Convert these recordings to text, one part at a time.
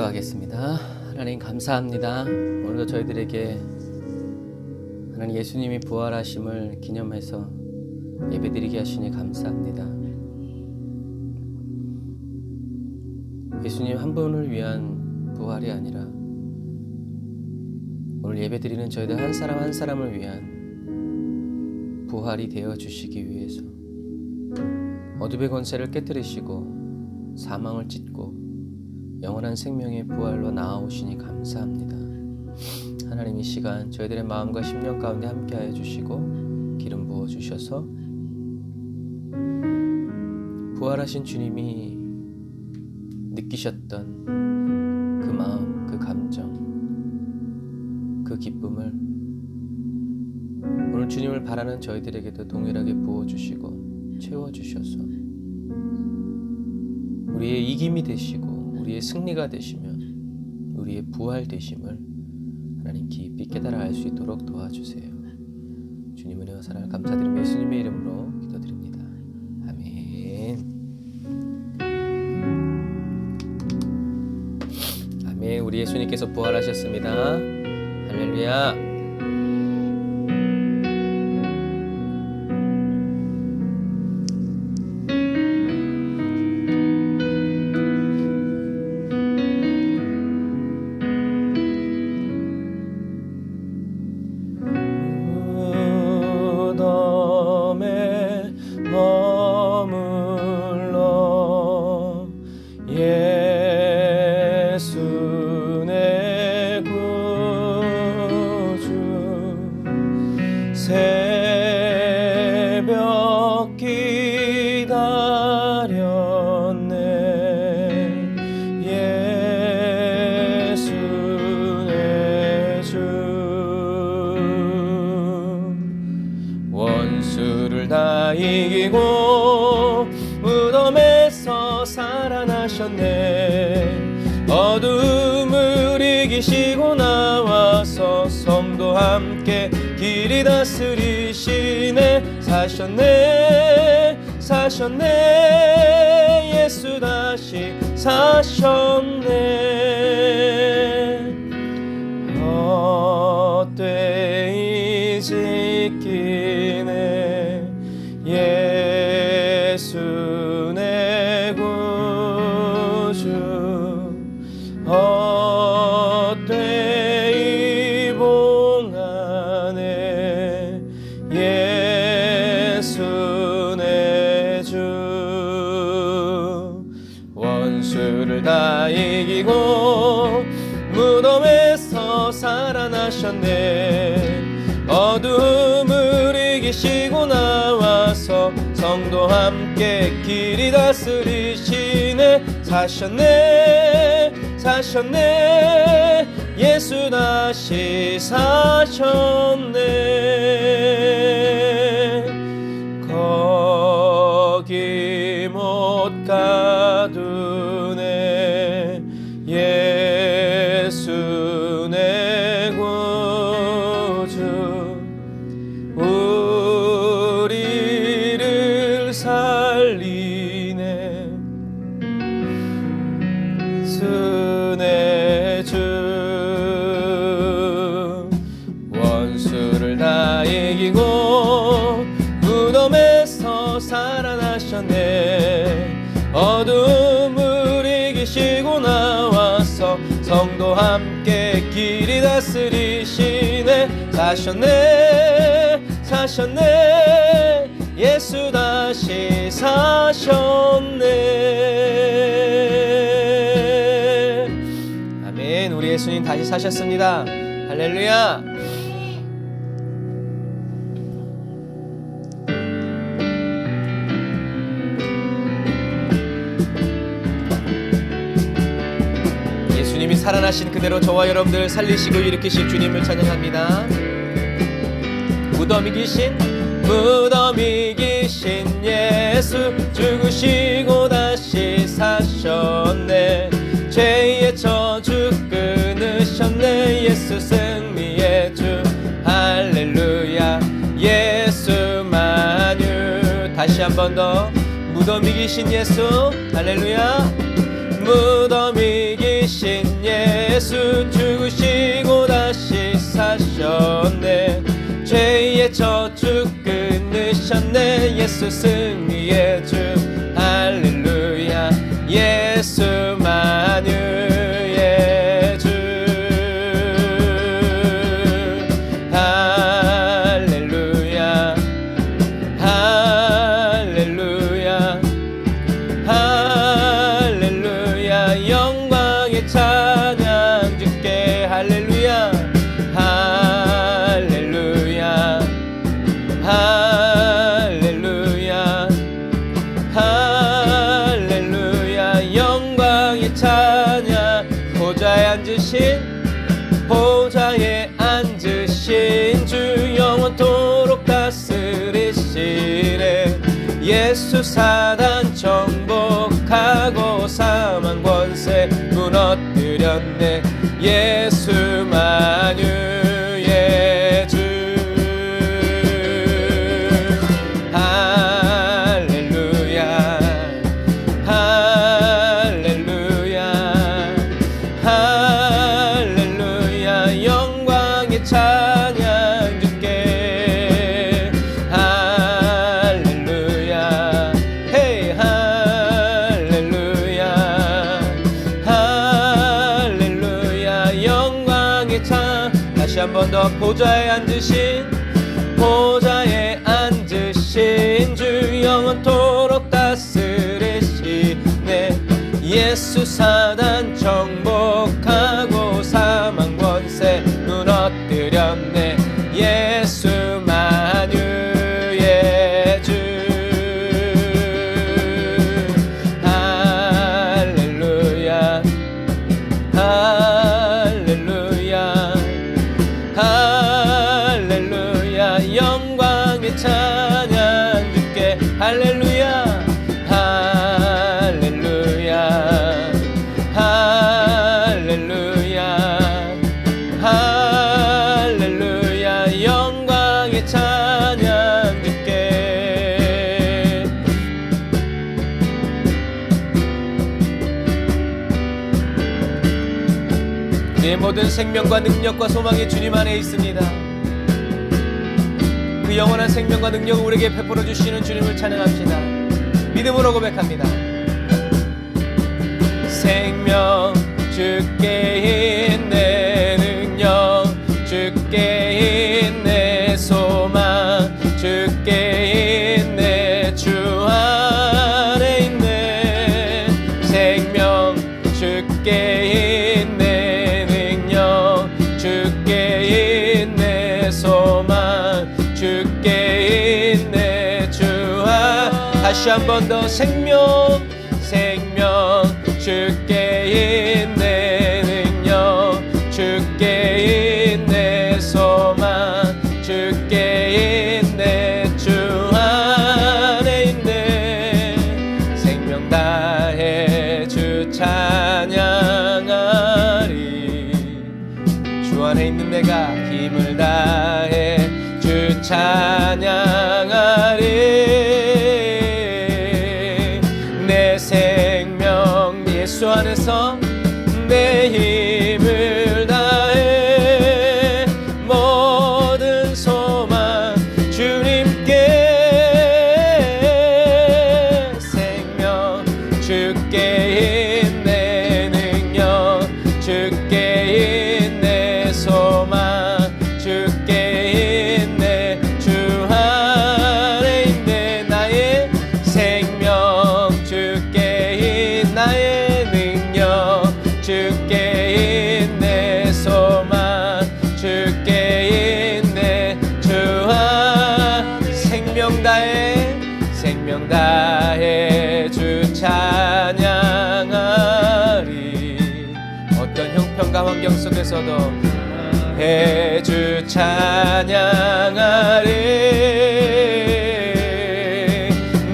기도하겠습니다. 하나님 감사합니다. 오늘도 저희들에게 하나님 예수님이 부활하심을 기념해서 예배드리게 하시니 감사합니다. 예수님 한 분을 위한 부활이 아니라 오늘 예배드리는 저희들 한 사람 한 사람을 위한 부활이 되어 주시기 위해서 어둠의 권세를 깨뜨리시고 사망을 찢고 영원한 생명의 부활로 나아오시니 감사합니다. 하나님 이 시간 저희들의 마음과 심령 가운데 함께하여 주시고 기름 부어 주셔서 부활하신 주님이 느끼셨던 그 마음, 그 감정, 그 기쁨을 오늘 주님을 바라는 저희들에게도 동일하게 부어주시고 채워주셔서 우리의 이김이 되시고 우리의 승리가 되시며 우리의 부활 되심을 하나님 깊이 깨달아 알 수 있도록 도와주세요. 주님 은혜와 사랑을 감사드리며 예수님의 이름으로 기도드립니다. 아멘. 아멘. 우리 예수님께서 부활하셨습니다. 할렐루야. 새벽 기다렸네. 예수 내 주 원수를 다 이기고 무덤에서 살아나셨네. 어둠을 이기시고 나와서 성도 함께 길이 다스리시네. 사셨네 예수 다시 사셨네. 헛되이 지키네. 예수 내 구주 헛되이 봉하네. 예수 내 주 원수를 다 이기고 무덤에서 살아나셨네. 어둠을 이기시고 나와서 성도 함께 길이 다스리시네. 사셨네 예수 다시 사셨네. 거기 못 가두네. 예수 내 구주 우리를 살리네. 내 주 원수를 다 이기고 무덤에서 살아나셨네. 어둠을 이기시고 나와서 성도 함께 길이 다스리시네. 사셨네 예수 다시 사셨네. 아멘. 우리 예수님 다시 사셨습니다. 할렐루야. 예수님이 살아나신 그대로 저와 여러분들 살리시고 일으키실 주님을 찬양합니다. 무덤이 계신 예수 죽으시고 다시 사셨네. 죄의 저주 끊으셨네. 예수 승리의 주 할렐루야. 예수 만유. 다시 한 번 더 무덤이 계신 예수 할렐루야. 무덤이 계신 예수 죽으시고 다시 사셨네. 죄의 저주 끊으셨네. 예수 승리의 주 할렐루야. 예수 만유의 주 할렐루야. 할렐루야. 할렐루야. 영광의 찬양 주께 할렐루야. 할렐루야. 할렐루야. 할렐루야. 영광의 찬양. 보좌에 앉으신 주 영원토록 다스리시네. 예수 사단 정복하고 사망 권세 무너뜨렸네. 예수 만유의 주 할렐루야. 할렐루야. 할렐루야. 영광의 찬양 주께 할렐루야. 헤이 할렐루야. 할렐루야. 영광의 찬. 다시 한 번 더. 보좌에 앉으신 주 영원토록 다스리시네. 예수 사단 정복하고 사망 권세 무너뜨렸네. 예수 만유의 주 할렐루야. 할렐루야. 할렐루야. 영광의 찬양 주께 할렐루야. 할렐루야. 할렐루야. 할렐루야. 영광의 찬양 주께. 우리의 모든 생명과 능력과 소망이 주님 안에 있습니다. 그 영원한 생명과 능력을 우리에게 베풀어 주시는 주님을 찬양합시다. 믿음으로 고백합니다. 생명 주께 있네. 능력 주께 있네. 소망 주께 있네. 주 안에 있네. 생명 주께 있네. 능력 주께 있네. 소망 주께 있네. 주 안. 다시 한 번 더. 생명 주께 있네. 능력 주께 있네. 소망 주께 있네. 주 안에 있네. 생명 다해 주 찬양하리. 주 안에 있는 내가 힘을 다해 주 찬양하리. 내 생명 예수 안에서 내 힘을 다해 모든 소망 주님께. 생명 주께 있네. 능력 주께 있네. 소망 주께 있네. 주 안에 있네. 나의 생명 주께 있네. 나의 능력 주께 있네. 소망 주께 있네. 주 안. 생명 다해 주 찬양하리. 어떤 형편과 환경 속에서도 해 주 찬양하리.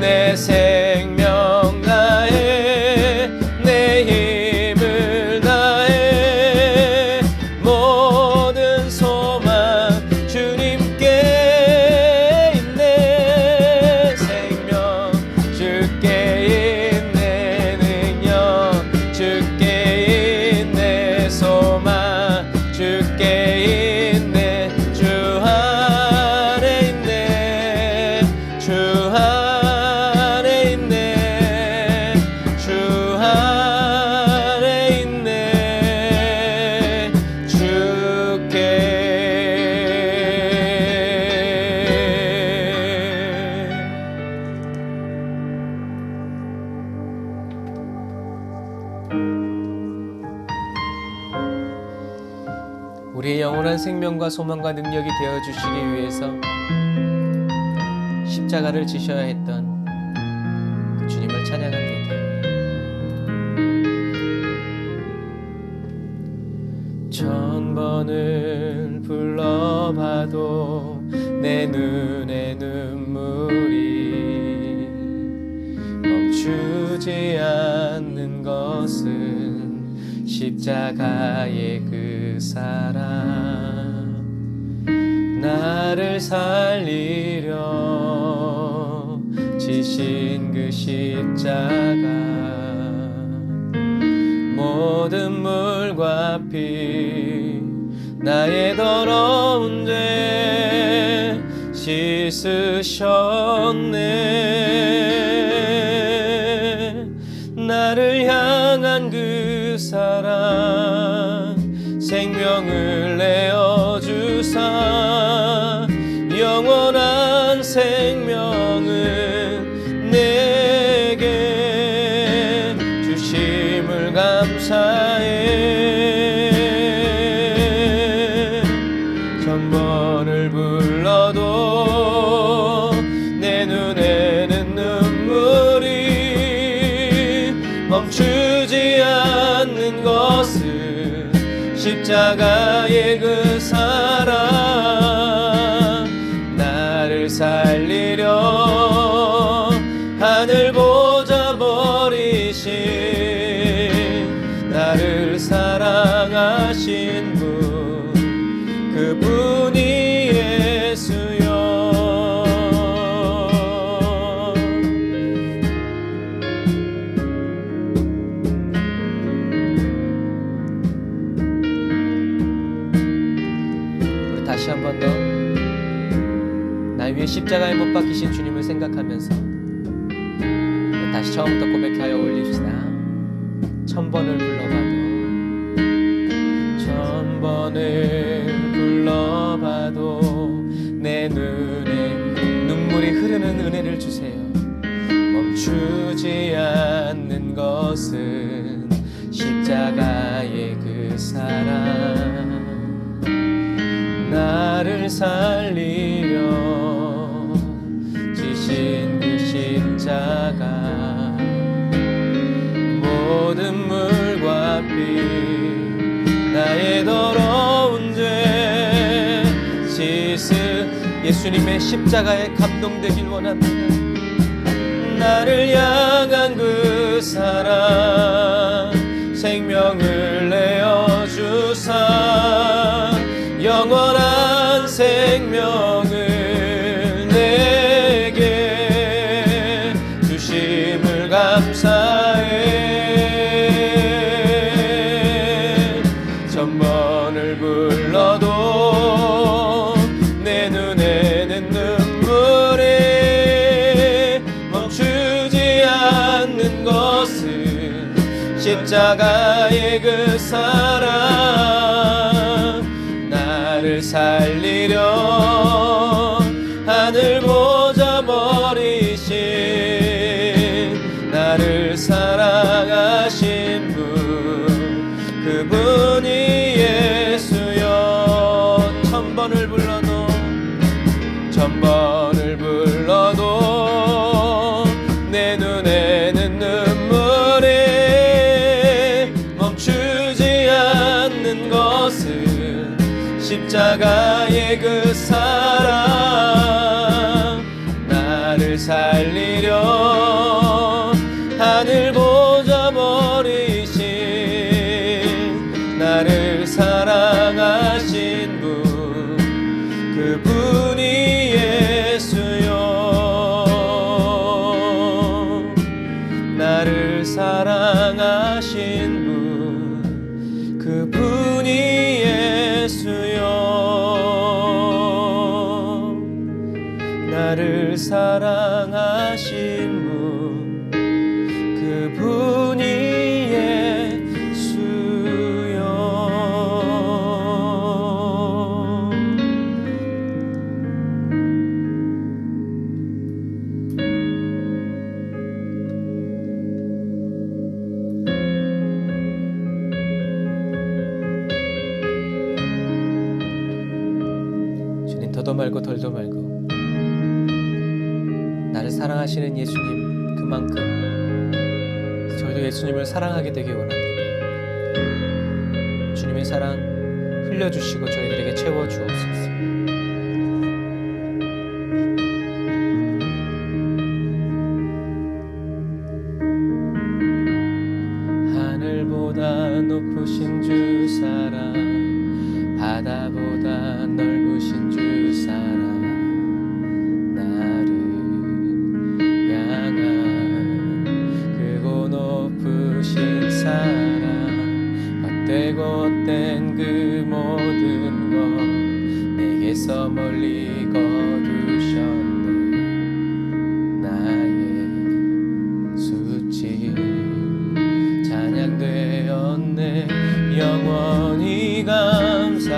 내 생명 다해 내 힘을 다해 모든 소망 주님께 있네. 생명 주께 있네. 능력 주께 있네. 소망 우리의 영원한 생명과 소망과 능력이 되어 주시기 위해서 십자가를 지셔야 했던 그 주님을 찬양합니다. 천 번을 불러봐도 내 눈에 눈물이 멈추지 않는 것은 십자가의 그 사랑, 나를 살리려 지신 그 십자가, 모든 물과 피 나의 더러운 죄 씻으셨네. 나를 향한 그 사랑, 생명을 내어주사 영원한 생명을 내게 주심을 감사해. 천 번을 불러도 내 눈에는 눈물이 멈추지 않는 것은 십자가의 그 사랑, 나를 살리려 하늘 보좌 버리신 나를 사랑하신 분, 그분이 예수여. 우리 다시 한 번 더 나 위에 십자가에 못 박히신 주님을 생각하면서 다시 처음부터 고백하여 올립시다. 천 번을 불러봐도, 천 번을 불러봐도 내 눈에 눈물이 흐르는 은혜를 주세요. 멈추지 않는 것은 십자가의 그 사랑, 나를 살리려 지신 그 십자가, 모든 물과 피 나의 더러운 죄 예수님의 십자가에 감동되길 원합니다. 나를 향한 그 사랑, 생명을 내어주사 영원한 생명을 내게 주심을 감사해. 천 번을 불러도 내 눈에는 눈물이 멈추지 않는 것은 십자가의 그 사랑, 나를 살리려 하늘 보좌 버리신 나를 사랑하신 분, 그분이 예수여. 천 번을 불러도, 천 번을 불러도 내 눈에는 눈물이 멈추지 않는 것은 십자가의 그 사랑, 나를 살리려 하늘 보좌 버리신 나를 사랑하신 분, 그분이 예수여. 나를 사랑하신 분, 그분이 예수여. 나를 사랑하신 분, 그분이 예수여. 말고 덜도 말고 나를 사랑하시는 예수님 그만큼 저희도 예수님을 사랑하게 되길 원합니다. 주님의 사랑 흘려주시고 저희들에게 채워주옵소서. 하늘보다 높으신 주 사랑, 바다보다 넓으신 주 사랑, 나를 향한 크고 높으신 사랑, 헛되고 헛된 그 모든 것 내게서 멀리 거두셨네. 나의 수치 찬양되었네. 영원히 감사드리리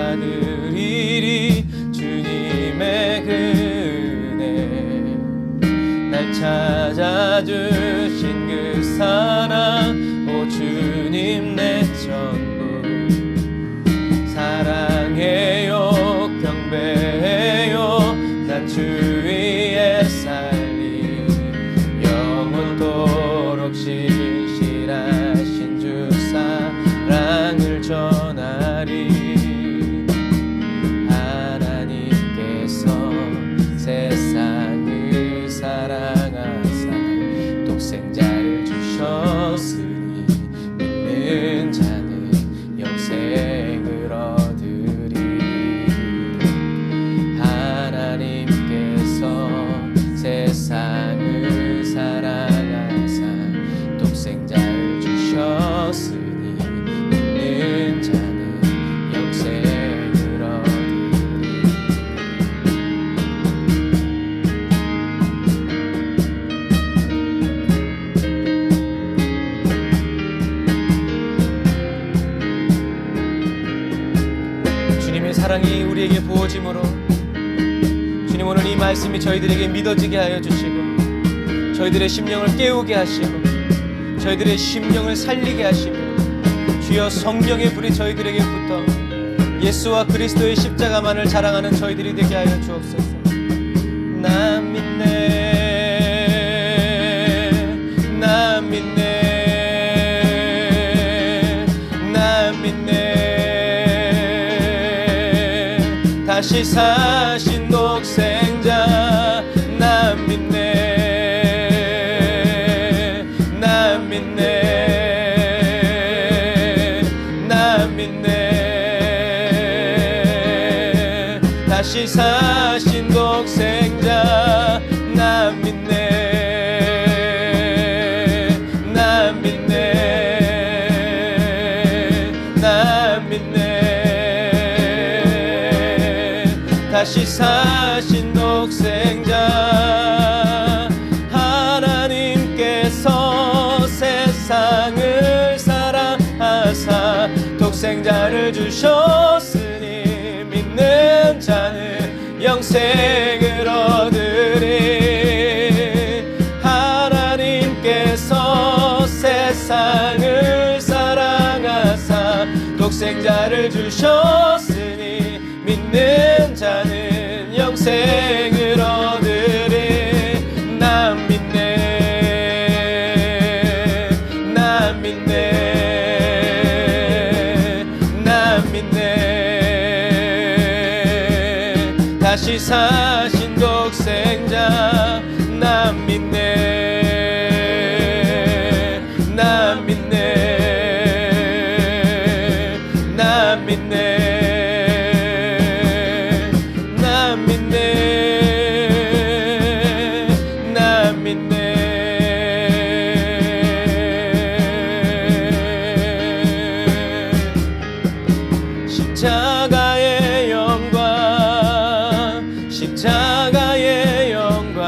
주님의 은혜, 날 찾아주신 그 사랑, 오 주님 내 전부 사랑해요 경배해요. 난 주 위에 살리 영원토록 신실하신 주 사랑을 전하리. 하나님께서 세상을 사랑하사 독생자를 주셨으니 믿는 자는 영생을 얻으리. 하나님께서 세상을 사랑하사 독생자를 주셨으니 믿는 자는 영생을 얻으리. 주님의 사랑이 우리에게 부어짐으로 주님 오늘 이 말씀이 저희들에게 믿어지게 하여 주시고 저희들의 심령을 깨우게 하시고 저희들의 심령을 살리게 하시고 주여 성령의 불이 저희들에게 붙어 예수와 그리스도의 십자가만을 자랑하는 저희들이 되게 하여 주옵소서. 난 믿네, 난 믿네, 난 믿네. 다시 사신 독생자 난 믿네, 난 믿네, 난 믿네. 다시 사신 독생자 난 믿네, 난 믿네, 난 믿네. 다시 사신 독생자. 하나님께서 세상을 사랑하사 독생자를 주셨으니 믿는 자는 영생을 얻으리. 하나님께서 세상을 사랑하사 독생자를 주셨으니 믿는 자는 영생을 얻으리. 난 믿네, 난 믿네, 난 믿네. 다시 사신 독생자 난 믿네, 난 믿네, 난 믿네, 난 믿네, 난 믿네. 십자가의 영광, 십자가의 영광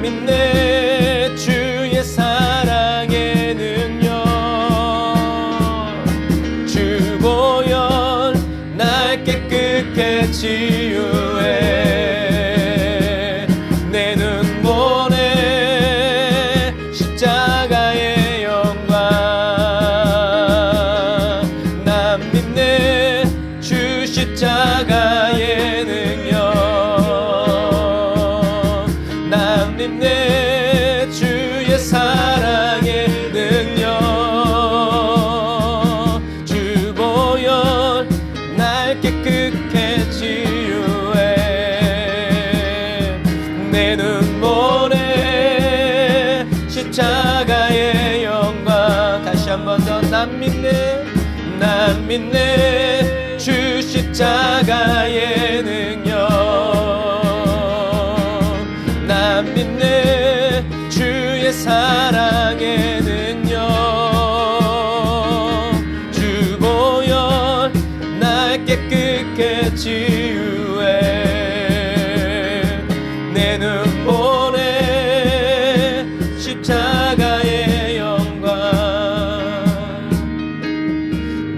난 믿네 주의 사랑의 능력 주 보혈 날 깨끗게 치유해 내 눈 보네 십자가의 영광 난 믿네 주 십자가의 능력 난 믿네 주의 사랑의 능력 주 보혈 날 깨끗게 치유해 내 눈 보네 십자가의 영광 다시 한 번 더 난 믿네 주 십자가의 능력 난 믿네 주의 사랑의 능력 주 보혈 날 깨끗게 치유해 내 눈 보네 십자가의 영광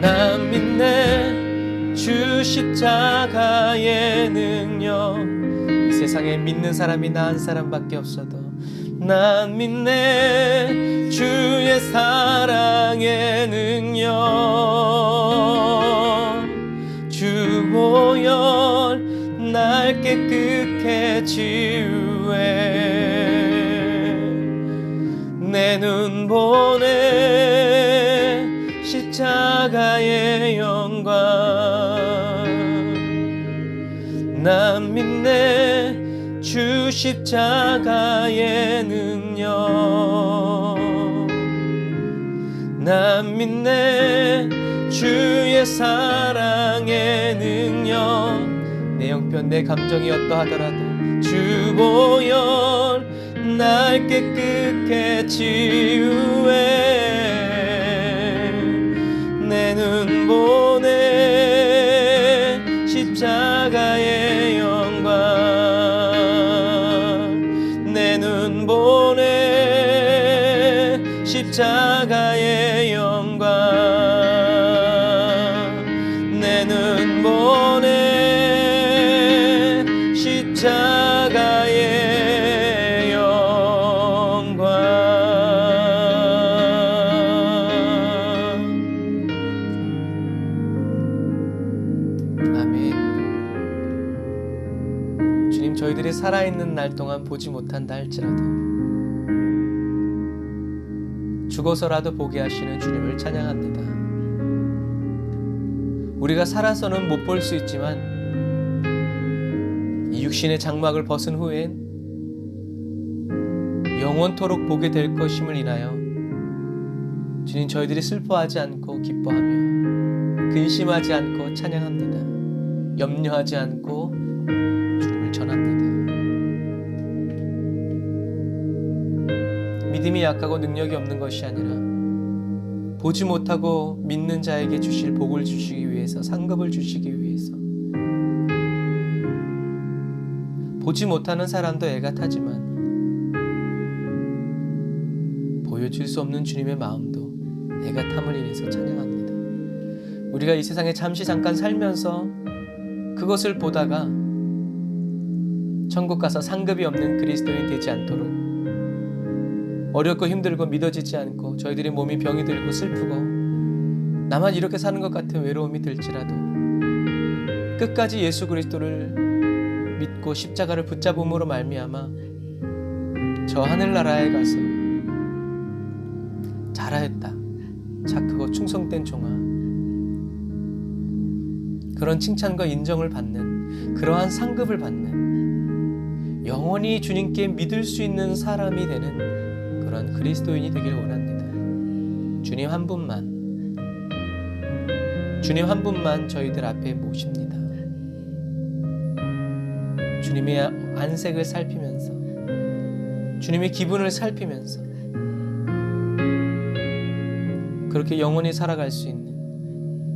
난 믿네 주 십자가의 능력 이 세상에 믿는 사람이 나 한 사람밖에 없어도 난 믿네 주의 사랑의 능력 주 보혈 날 깨끗게 치유해 내 눈 보네 십자가의 영광 난 믿네 주 십자가의 능력 난 믿네 주의 사랑의 능력 내 형편 내 감정이 어떠하더라도 주 보혈 날 깨끗게 치유해 내 눈 보네 십자가의 영광 내 눈 보네 십자가의 영광 내 눈 보네 십자가의 영광 아멘. 주님 저희들이 살아있는 날 동안 보지 못한다 할지라도 죽어서라도 보게 하시는 주님을 찬양합니다. 우리가 살아서는 못 볼 수 있지만 이 육신의 장막을 벗은 후엔 영원토록 보게 될 것임을 인하여 주님 저희들이 슬퍼하지 않고 기뻐하며 근심하지 않고 찬양합니다. 염려하지 않고 주님을 전합니다. 믿음이 약하고 능력이 없는 것이 아니라 보지 못하고 믿는 자에게 주실 복을 주시기 위해서 상급을 주시기 위해서 보지 못하는 사람도 애가 타지만 보여줄 수 없는 주님의 마음도 애가 탐을 인해서 찬양합니다. 우리가 이 세상에 잠시 잠깐 살면서 그것을 보다가 천국 가서 상급이 없는 그리스도인 되지 않도록 어렵고 힘들고 믿어지지 않고 저희들의 몸이 병이 들고 슬프고 나만 이렇게 사는 것 같은 외로움이 들지라도 끝까지 예수 그리스도를 믿고 십자가를 붙잡음으로 말미암아 저 하늘나라에 가서 잘하였다 착하고 충성된 종아 그런 칭찬과 인정을 받는 그러한 상급을 받는 영원히 주님께 믿을 수 있는 사람이 되는 그런 그리스도인이 되기를 원합니다. 주님 한 분만 저희들 앞에 모십니다. 주님의 안색을 살피면서 주님의 기분을 살피면서 그렇게 영원히 살아갈 수 있는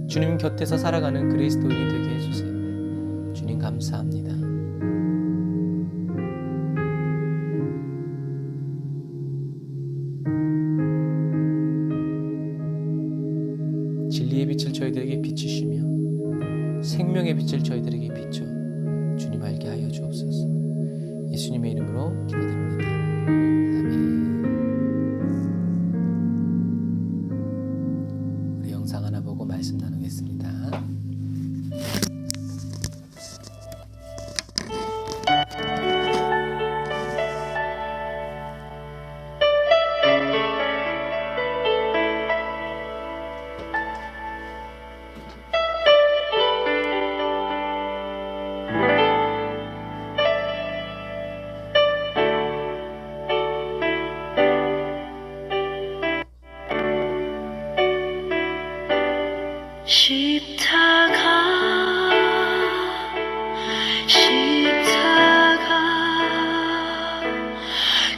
주님 곁에서 살아가는 그리스도인이 되게 해주세요. 주님 감사합니다. 저희들에게 비추시며 생명의 빛을 저희들에게 비춰 주님 알게 하여 주옵소서. 예수님의 이름으로 기도드립니다. 아멘. 우리 영상 하나 보고 말씀 나누겠습니다. 십자가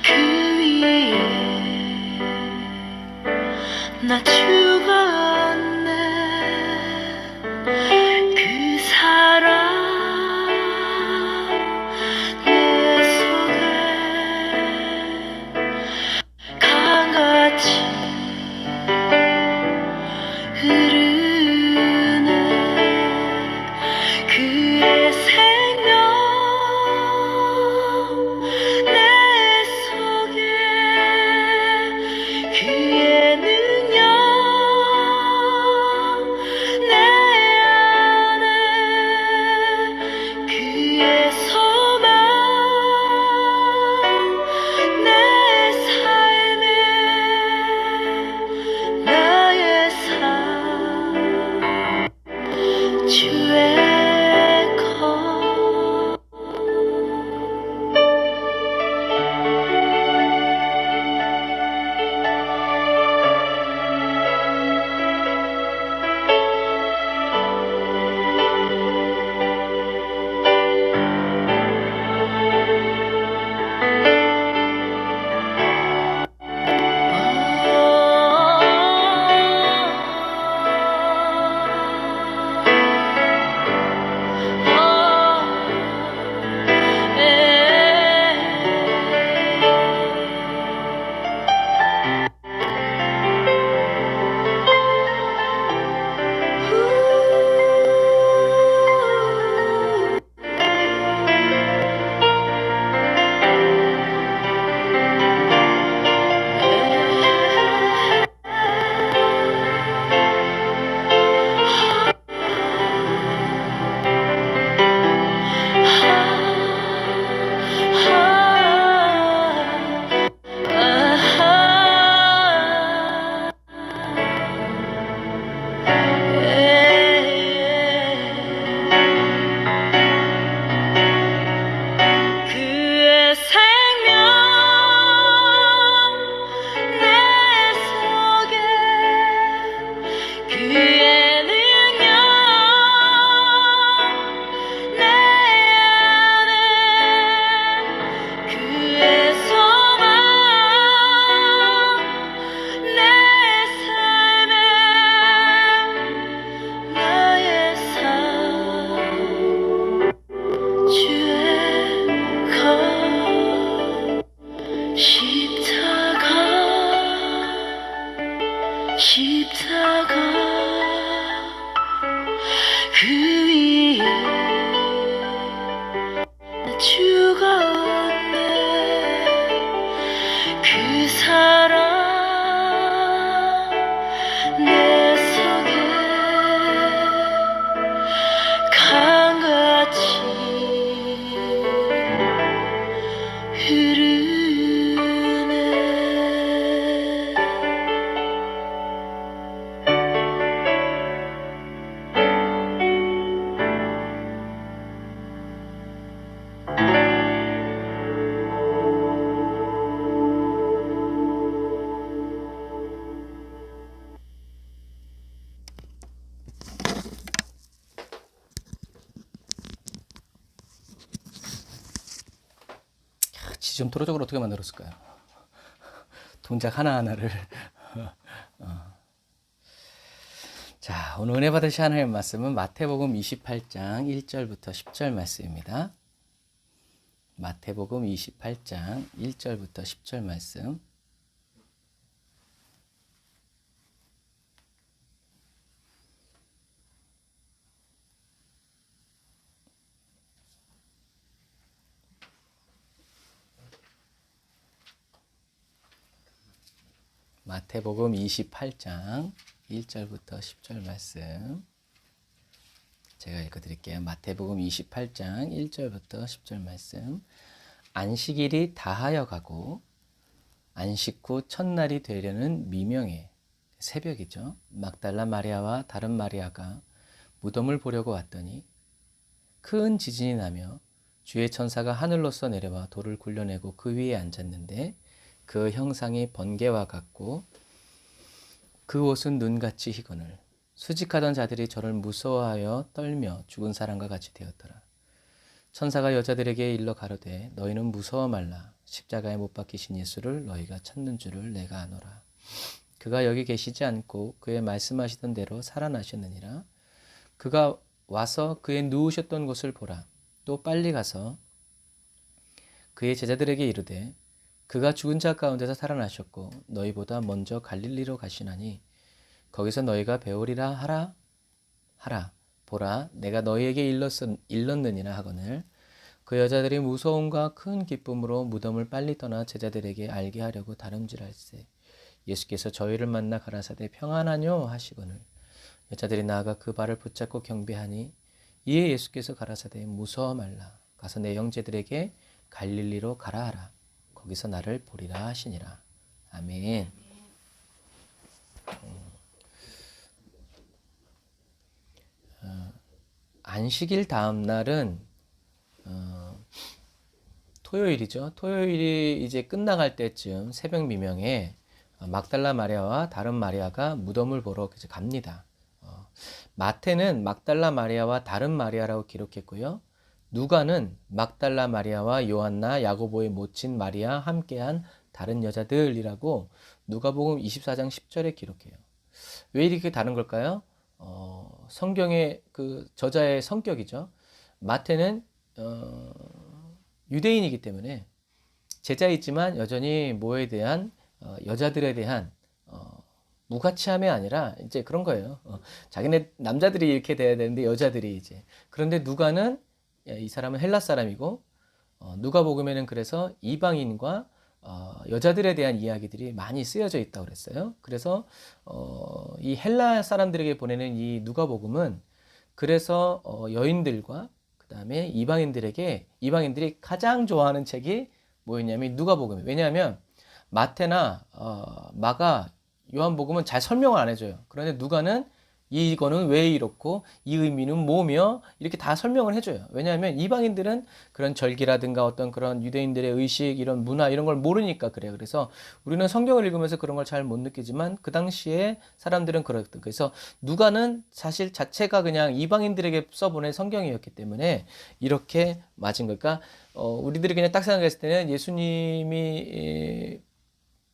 그 위에 나 죽었네. 그 사랑 내 속에 강같이 흐르네. 그의 생명 내 속에 그의 능력 내 안에 그의 소망 내 삶에 나의 삶 주의 것 그의 생명 내 속에 그의 능력 내 안에 그의 소망 내 삶에 나의 삶 주의 것 십자가 그 위에 나 죽었네. 그 사랑 내 속에 강같이 흐르네. 지점토로적으로 어떻게 만들었을까요? 동작 하나하나를 자, 오늘 은혜 받으실 하나님의 말씀은 마태복음 28장 1절부터 10절 말씀입니다. 마태복음 28장 1절부터 10절 말씀. 마태복음 28장 1절부터 10절 말씀 제가 읽어드릴게요. 마태복음 28장 1절부터 10절 말씀. 안식일이 다하여 가고 안식 후 첫날이 되려는 미명에 새벽이죠. 막달라 마리아와 다른 마리아가 무덤을 보려고 왔더니 큰 지진이 나며 주의 천사가 하늘로서 내려와 돌을 굴려내고 그 위에 앉았는데 그 형상이 번개와 같고 그 옷은 눈같이 희거늘 수직하던 자들이 저를 무서워하여 떨며 죽은 사람과 같이 되었더라. 천사가 여자들에게 일러 가로되 너희는 무서워 말라. 십자가에 못 박히신 예수를 너희가 찾는 줄을 내가 아노라. 그가 여기 계시지 않고 그의 말씀하시던 대로 살아나셨느니라. 그가 와서 그의 누우셨던 곳을 보라. 또 빨리 가서 그의 제자들에게 이르되 그가 죽은 자 가운데서 살아나셨고 너희보다 먼저 갈릴리로 가시나니 거기서 너희가 배우리라 하라. 보라 내가 너희에게 일렀느니라 하거늘 그 여자들이 무서움과 큰 기쁨으로 무덤을 빨리 떠나 제자들에게 알게 하려고 다름질할세. 예수께서 저희를 만나 가라사대 평안하뇨 하시거늘 여자들이 나아가 그 발을 붙잡고 경배하니 이에 예수께서 가라사대 무서워 말라. 가서 내 형제들에게 갈릴리로 가라 하라. 거기서 나를 보리라 하시니라. 아멘. 안식일 다음 날은 토요일이죠. 토요일이 이제 끝나갈 때쯤 새벽 미명에 막달라 마리아와 다른 마리아가 무덤을 보러 이제 갑니다. 마태는 막달라 마리아와 다른 마리아라고 기록했고요. 누가는 막달라 마리아와 요한나 야고보의 모친 마리아 함께한 다른 여자들이라고 누가복음 24장 10절에 기록해요. 왜 이렇게 다른 걸까요? 성경의 그 저자의 성격이죠. 마태는 유대인이기 때문에 제자이지만 여전히 뭐에 대한 여자들에 대한 무가치함이 아니라 이제 그런 거예요. 자기네 남자들이 이렇게 돼야 되는데 여자들이 이제 그런데 누가는 이 사람은 헬라 사람이고 누가복음에는 그래서 이방인과 여자들에 대한 이야기들이 많이 쓰여져 있다고 그랬어요. 그래서 이 헬라 사람들에게 보내는 이 누가복음은 그래서 여인들과 그 다음에 이방인들이 가장 좋아하는 책이 뭐였냐면 누가복음이에요. 왜냐하면 마태나 마가 요한복음은 잘 설명을 안 해줘요. 그런데 누가는 이거는 왜 이렇고 이 의미는 뭐며 이렇게 다 설명을 해줘요. 왜냐하면 이방인들은 그런 절기라든가 어떤 그런 유대인들의 의식 이런 문화 이런 걸 모르니까 그래요. 그래서 우리는 성경을 읽으면서 그런 걸 잘 못 느끼지만 그 당시에 사람들은 그랬던. 그래서 누가는 사실 자체가 그냥 이방인들에게 써보낸 성경이었기 때문에 이렇게 맞은 걸까? 우리들이 그냥 딱 생각했을 때는 예수님이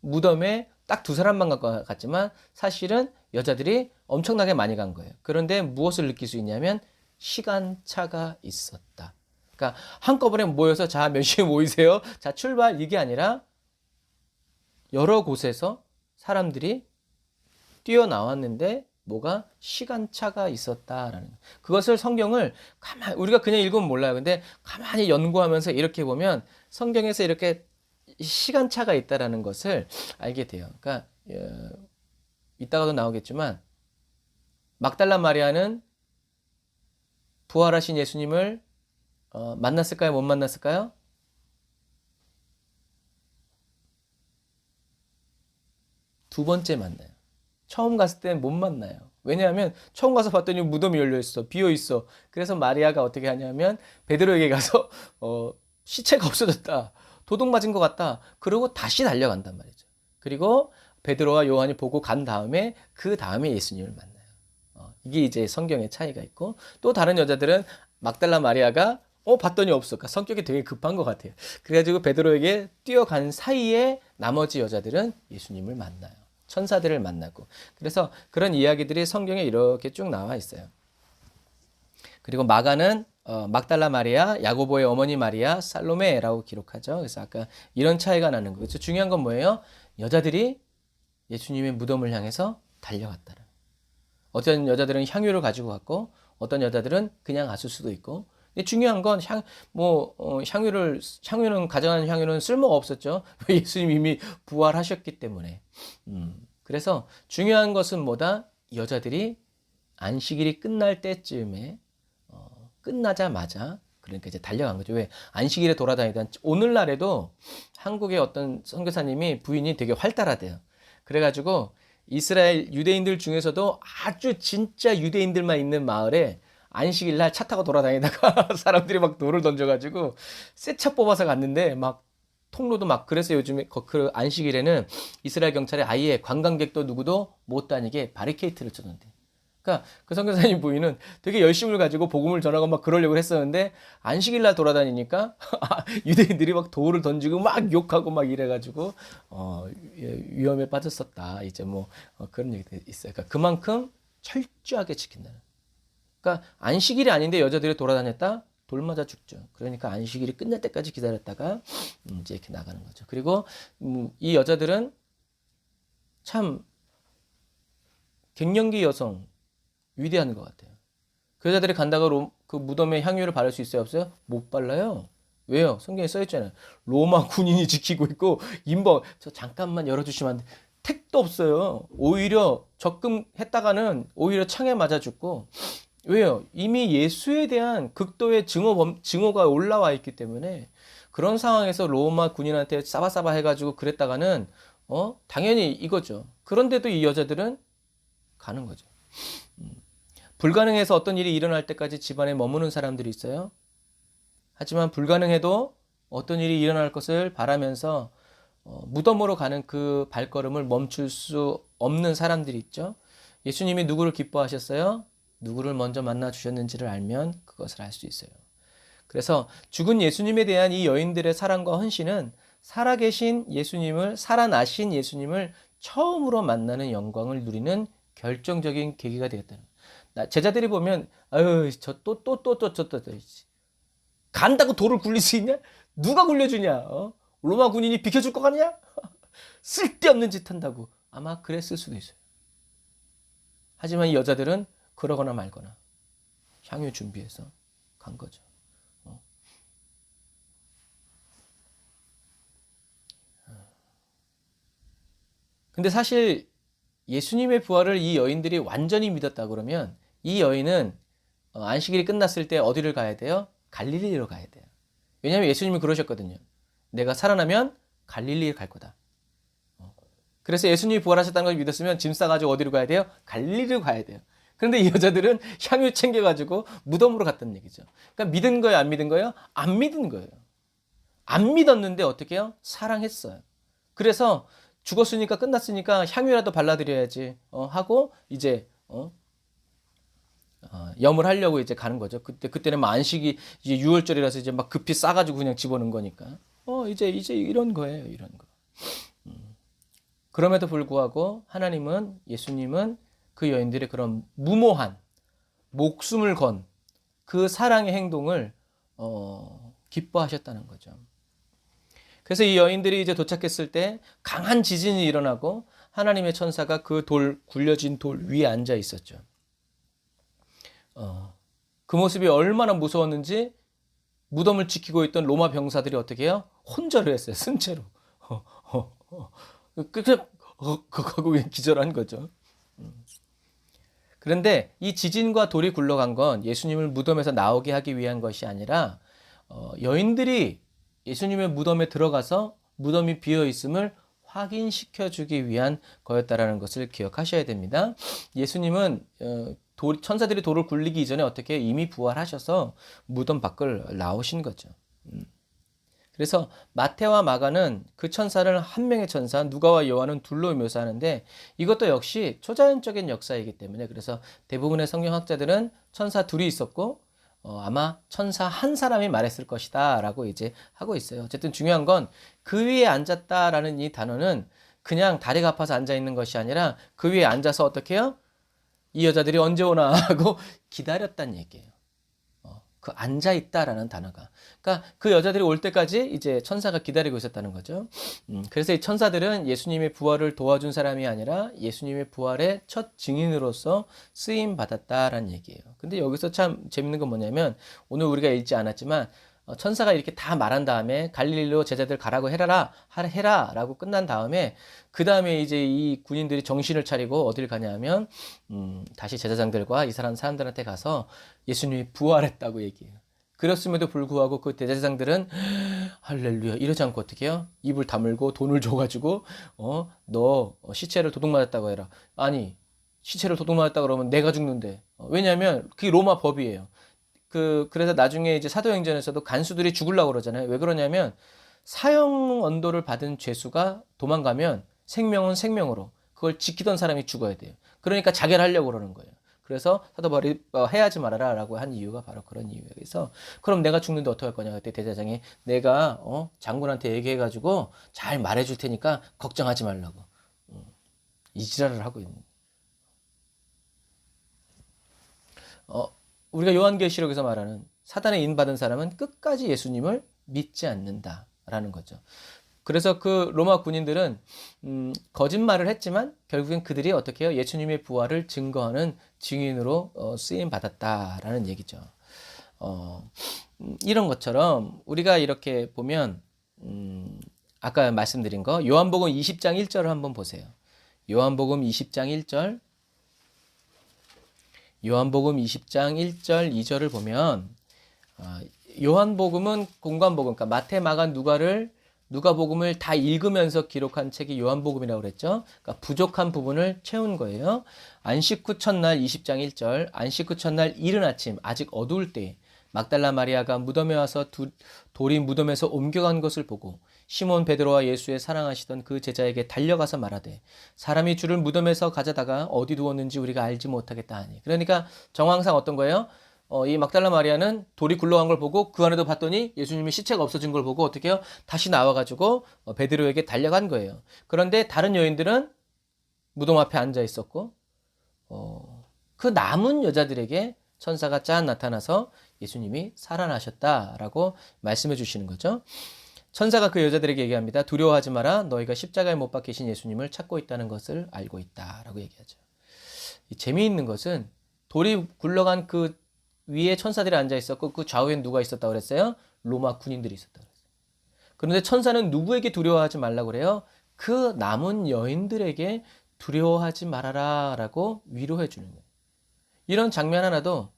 무덤에 딱 두 사람만 갔지만 사실은 여자들이 엄청나게 많이 간 거예요. 그런데 무엇을 느낄 수 있냐면 시간차가 있었다. 그러니까 한꺼번에 모여서 자, 몇 시에 모이세요? 자, 출발 이게 아니라 여러 곳에서 사람들이 뛰어나왔는데 뭐가 시간차가 있었다라는 거예요. 그것을 성경을 우리가 그냥 읽으면 몰라요. 근데 가만히 연구하면서 이렇게 보면 성경에서 이렇게 시간차가 있다라는 것을 알게 돼요. 그러니까 이따가도 나오겠지만 막달라 마리아는 부활하신 예수님을 만났을까요? 못 만났을까요? 두 번째 만나요. 처음 갔을 때는 못 만나요. 왜냐하면 처음 가서 봤더니 무덤이 열려있어. 비어있어. 그래서 마리아가 어떻게 하냐면 베드로에게 가서 시체가 없어졌다. 도둑 맞은 것 같다. 그러고 다시 달려간단 말이죠. 그리고 베드로와 요한이 보고 간 다음에 그 다음에 예수님을 만나요. 이게 이제 성경의 차이가 있고 또 다른 여자들은 막달라 마리아가 봤더니 없어. 그러니까 성격이 되게 급한 것 같아요. 그래가지고 베드로에게 뛰어간 사이에 나머지 여자들은 예수님을 만나요. 천사들을 만나고. 그래서 그런 이야기들이 성경에 이렇게 쭉 나와 있어요. 그리고 마가는 막달라 마리아, 야고보의 어머니 마리아, 살로메라고 기록하죠. 그래서 아까 이런 차이가 나는 거예요. 그래서 중요한 건 뭐예요? 여자들이 예수님의 무덤을 향해서 달려갔다는. 어떤 여자들은 향유를 가지고 갔고, 어떤 여자들은 그냥 갔을 수도 있고. 근데 중요한 건 향유는 가져가는 향유는 쓸모가 없었죠. 왜 예수님 이미 부활하셨기 때문에. 그래서 중요한 것은 뭐다? 여자들이 안식일이 끝날 때쯤에 끝나자마자 그러니까 이제 달려간 거죠. 왜? 안식일에 돌아다니던 오늘날에도 한국의 어떤 선교사님이 부인이 되게 활달하대요. 그래가지고 이스라엘 유대인들 중에서도 아주 진짜 유대인들만 있는 마을에 안식일 날 차 타고 돌아다니다가 사람들이 막 돌을 던져가지고 새 차 뽑아서 갔는데 막 통로도 막 그래서 요즘에 그 안식일에는 이스라엘 경찰이 아예 관광객도 누구도 못 다니게 바리케이트를 쳤는데. 그러니까 그 선교사님 부인은 되게 열심을 가지고 복음을 전하고 막 그러려고 했었는데 안식일 날 돌아다니니까 유대인들이 막 돌을 던지고 막 욕하고 막 이래가지고 위험에 빠졌었다. 이제 뭐 그런 얘기도 있어요. 그러니까 그만큼 철저하게 지킨다는. 그러니까 안식일이 아닌데 여자들이 돌아다녔다? 돌 맞아 죽죠. 그러니까 안식일이 끝날 때까지 기다렸다가 이제 이렇게 나가는 거죠. 그리고 이 여자들은 참 갱년기 여성 위대한 것 같아요. 그 여자들이 간다고 그 무덤에 향유를 바를 수 있어요? 없어요? 못 발라요. 왜요? 성경에 써있잖아요. 로마 군인이 지키고 있고 임법. 저 잠깐만 열어주시면 안 돼. 택도 없어요. 오히려 적금했다가는 오히려 창에 맞아 죽고. 왜요? 이미 예수에 대한 극도의 증오가 올라와 있기 때문에 그런 상황에서 로마 군인한테 싸바싸바 해가지고 그랬다가는 당연히 이거죠. 그런데도 이 여자들은 가는 거죠. 불가능해서 어떤 일이 일어날 때까지 집안에 머무는 사람들이 있어요. 하지만 불가능해도 어떤 일이 일어날 것을 바라면서 무덤으로 가는 그 발걸음을 멈출 수 없는 사람들이 있죠. 예수님이 누구를 기뻐하셨어요? 누구를 먼저 만나 주셨는지를 알면 그것을 알 수 있어요. 그래서 죽은 예수님에 대한 이 여인들의 사랑과 헌신은 살아계신 예수님을, 살아나신 예수님을 처음으로 만나는 영광을 누리는 결정적인 계기가 되었다는 거예요. 제자들이 보면 아유 저 또 간다고 돌을 굴릴 수 있냐? 누가 굴려주냐? 로마 군인이 비켜줄 것 같냐? 쓸데없는 짓 한다고 아마 그랬을 수도 있어요. 하지만 이 여자들은 그러거나 말거나 향유 준비해서 간 거죠. 근데 사실 예수님의 부활을 이 여인들이 완전히 믿었다 그러면 이 여인은 안식일이 끝났을 때 어디를 가야 돼요? 갈릴리로 가야 돼요. 왜냐하면 예수님이 그러셨거든요. 내가 살아나면 갈릴리에 갈 거다. 그래서 예수님이 부활하셨다는 걸 믿었으면 짐 싸가지고 어디로 가야 돼요? 갈릴리로 가야 돼요. 그런데 이 여자들은 향유 챙겨가지고 무덤으로 갔다는 얘기죠. 그러니까 믿은 거예요? 안 믿은 거예요? 안 믿은 거예요. 안 믿었는데 어떻게 해요? 사랑했어요. 그래서 죽었으니까 끝났으니까 향유라도 발라드려야지 하고 이제 염을 하려고 이제 가는 거죠. 그때는 막 안식이 이제 6월절이라서 이제 막 급히 싸가지고 그냥 집어넣은 거니까. 이제 이런 거예요, 이런 거. 그럼에도 불구하고 하나님은 예수님은 그 여인들의 그런 무모한 목숨을 건 그 사랑의 행동을 기뻐하셨다는 거죠. 그래서 이 여인들이 이제 도착했을 때 강한 지진이 일어나고 하나님의 천사가 그 굴려진 돌 위에 앉아 있었죠. 그 모습이 얼마나 무서웠는지 무덤을 지키고 있던 로마 병사들이 어떻게 해요? 혼절을 했어요. 쓴채로. 하고 기절한 거죠. 그런데 이 지진과 돌이 굴러간 건 예수님을 무덤에서 나오게 하기 위한 것이 아니라 여인들이 예수님의 무덤에 들어가서 무덤이 비어 있음을 확인시켜 주기 위한 거였다라는 것을 기억하셔야 됩니다. 예수님은 천사들이 돌을 굴리기 이전에 어떻게 이미 부활하셔서 무덤 밖을 나오신 거죠. 그래서 마태와 마가는 그 천사를 한 명의 천사, 누가와 요한은 둘로 묘사하는데 이것도 역시 초자연적인 역사이기 때문에 그래서 대부분의 성경학자들은 천사 둘이 있었고 아마 천사 한 사람이 말했을 것이다 라고 이제 하고 있어요. 어쨌든 중요한 건 그 위에 앉았다라는 이 단어는 그냥 다리가 아파서 앉아있는 것이 아니라 그 위에 앉아서 어떻게 해요? 이 여자들이 언제 오나 하고 기다렸다는 얘기예요. 그 앉아있다라는 단어가. 그러니까 그 여자들이 올 때까지 이제 천사가 기다리고 있었다는 거죠. 그래서 이 천사들은 예수님의 부활을 도와준 사람이 아니라 예수님의 부활의 첫 증인으로서 쓰임 받았다라는 얘기예요. 근데 여기서 참 재밌는 건 뭐냐면 오늘 우리가 읽지 않았지만 천사가 이렇게 다 말한 다음에 갈릴리로 제자들 가라고 해라라고 끝난 다음에 그 다음에 이제 이 군인들이 정신을 차리고 어딜 가냐면 다시 제사장들과 이스라엘 사람들한테 가서 예수님이 부활했다고 얘기해요. 그렇음에도 불구하고 그 제사장들은 할렐루야 이러지 않고 어떻게 해요? 입을 다물고 돈을 줘가지고 너 시체를 도둑 맞았다고 해라. 아니 시체를 도둑 맞았다 그러면 내가 죽는데. 왜냐하면 그게 로마 법이에요. 그래서 나중에 이제 사도행전에서도 간수들이 죽으려고 그러잖아요. 왜 그러냐면 사형 언도를 받은 죄수가 도망가면 생명은 생명으로 그걸 지키던 사람이 죽어야 돼요. 그러니까 자결하려고 그러는 거예요. 그래서 사도 바울이 해하지 말아라 라고 한 이유가 바로 그런 이유예요. 그래서 그럼 내가 죽는데 어떡할 거냐. 그때 대제사장이 내가 장군한테 얘기해가지고 잘 말해줄 테니까 걱정하지 말라고 이 지랄을 하고 있는 우리가 요한계시록에서 말하는 사단에 인받은 사람은 끝까지 예수님을 믿지 않는다라는 거죠. 그래서 그 로마 군인들은 거짓말을 했지만 결국엔 그들이 어떻게 해요? 예수님의 부활을 증거하는 증인으로 쓰임 받았다라는 얘기죠. 이런 것처럼 우리가 이렇게 보면 아까 말씀드린 거 요한복음 20장 1절을 한번 보세요. 요한복음 20장 1절 요한복음 20장 1절 2절을 보면 요한복음은 공관복음, 그러니까 마태, 마가, 누가복음을 다 읽으면서 기록한 책이 요한복음이라고 그랬죠. 그러니까 부족한 부분을 채운 거예요. 안식 후 첫날 20장 1절 안식 후 첫날 이른 아침 아직 어두울 때 막달라 마리아가 무덤에 와서 돌이 무덤에서 옮겨간 것을 보고 시몬 베드로와 예수의 사랑하시던 그 제자에게 달려가서 말하되 사람이 주를 무덤에서 가져다가 어디 두었는지 우리가 알지 못하겠다 하니. 그러니까 정황상 어떤 거예요? 이 막달라 마리아는 돌이 굴러간 걸 보고 그 안에도 봤더니 예수님의 시체가 없어진 걸 보고 어떻게 해요? 다시 나와가지고 베드로에게 달려간 거예요. 그런데 다른 여인들은 무덤 앞에 앉아 있었고 그 남은 여자들에게 천사가 짠 나타나서 예수님이 살아나셨다라고 말씀해 주시는 거죠. 천사가 그 여자들에게 얘기합니다. 두려워하지 마라. 너희가 십자가에 못 박히신 예수님을 찾고 있다는 것을 알고 있다라고 얘기하죠. 재미있는 것은 돌이 굴러간 그 위에 천사들이 앉아 있었고 그 좌우엔 누가 있었다고 그랬어요? 로마 군인들이 있었다고 그랬어요. 그런데 천사는 누구에게 두려워하지 말라고 그래요? 그 남은 여인들에게 두려워하지 말아라라고 위로해 주는 거예요. 이런 장면 하나도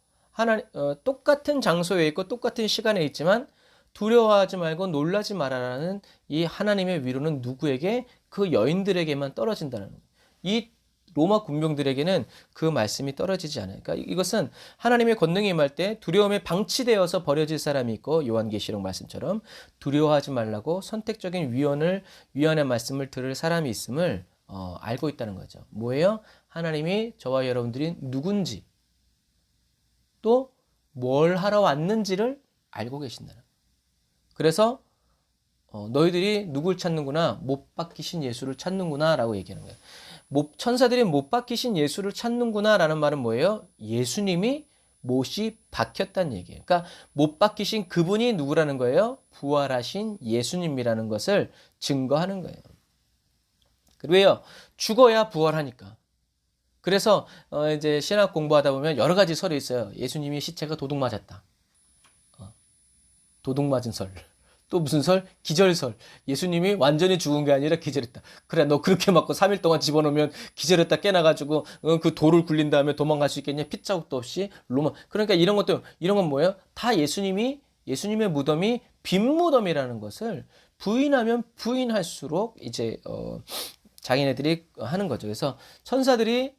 똑같은 장소에 있고 똑같은 시간에 있지만 두려워하지 말고 놀라지 말아라는 이 하나님의 위로는 누구에게? 그 여인들에게만 떨어진다는 거예요. 이 로마 군병들에게는 그 말씀이 떨어지지 않아요. 그러니까 이것은 하나님의 권능이 임할 때 두려움에 방치되어서 버려질 사람이 있고 요한계시록 말씀처럼 두려워하지 말라고 선택적인 위안의 말씀을 들을 사람이 있음을 알고 있다는 거죠. 뭐예요? 하나님이 저와 여러분들이 누군지 또 뭘 하러 왔는지를 알고 계신다는 거예요. 그래서 너희들이 누굴 찾는구나, 못 박히신 예수를 찾는구나 라고 얘기하는 거예요. 천사들이 못 박히신 예수를 찾는구나 라는 말은 뭐예요? 예수님이 못이 박혔다는 얘기예요. 그러니까 못 박히신 그분이 누구라는 거예요? 부활하신 예수님이라는 것을 증거하는 거예요. 왜요? 죽어야 부활하니까. 그래서 이제 신학 공부하다 보면 여러 가지 설이 있어요. 예수님이 시체가 도둑 맞았다. 도둑 맞은 설. 또 무슨 설? 기절설. 예수님이 완전히 죽은 게 아니라 기절했다. 그래, 너 그렇게 맞고 3일 동안 집어넣으면 기절했다 깨나가지고 그 돌을 굴린 다음에 도망갈 수 있겠냐? 핏자국도 없이 로마. 그러니까 이런 건 뭐예요? 다 예수님의 무덤이 빈 무덤이라는 것을 부인하면 부인할수록 이제 자기네들이 하는 거죠. 그래서 천사들이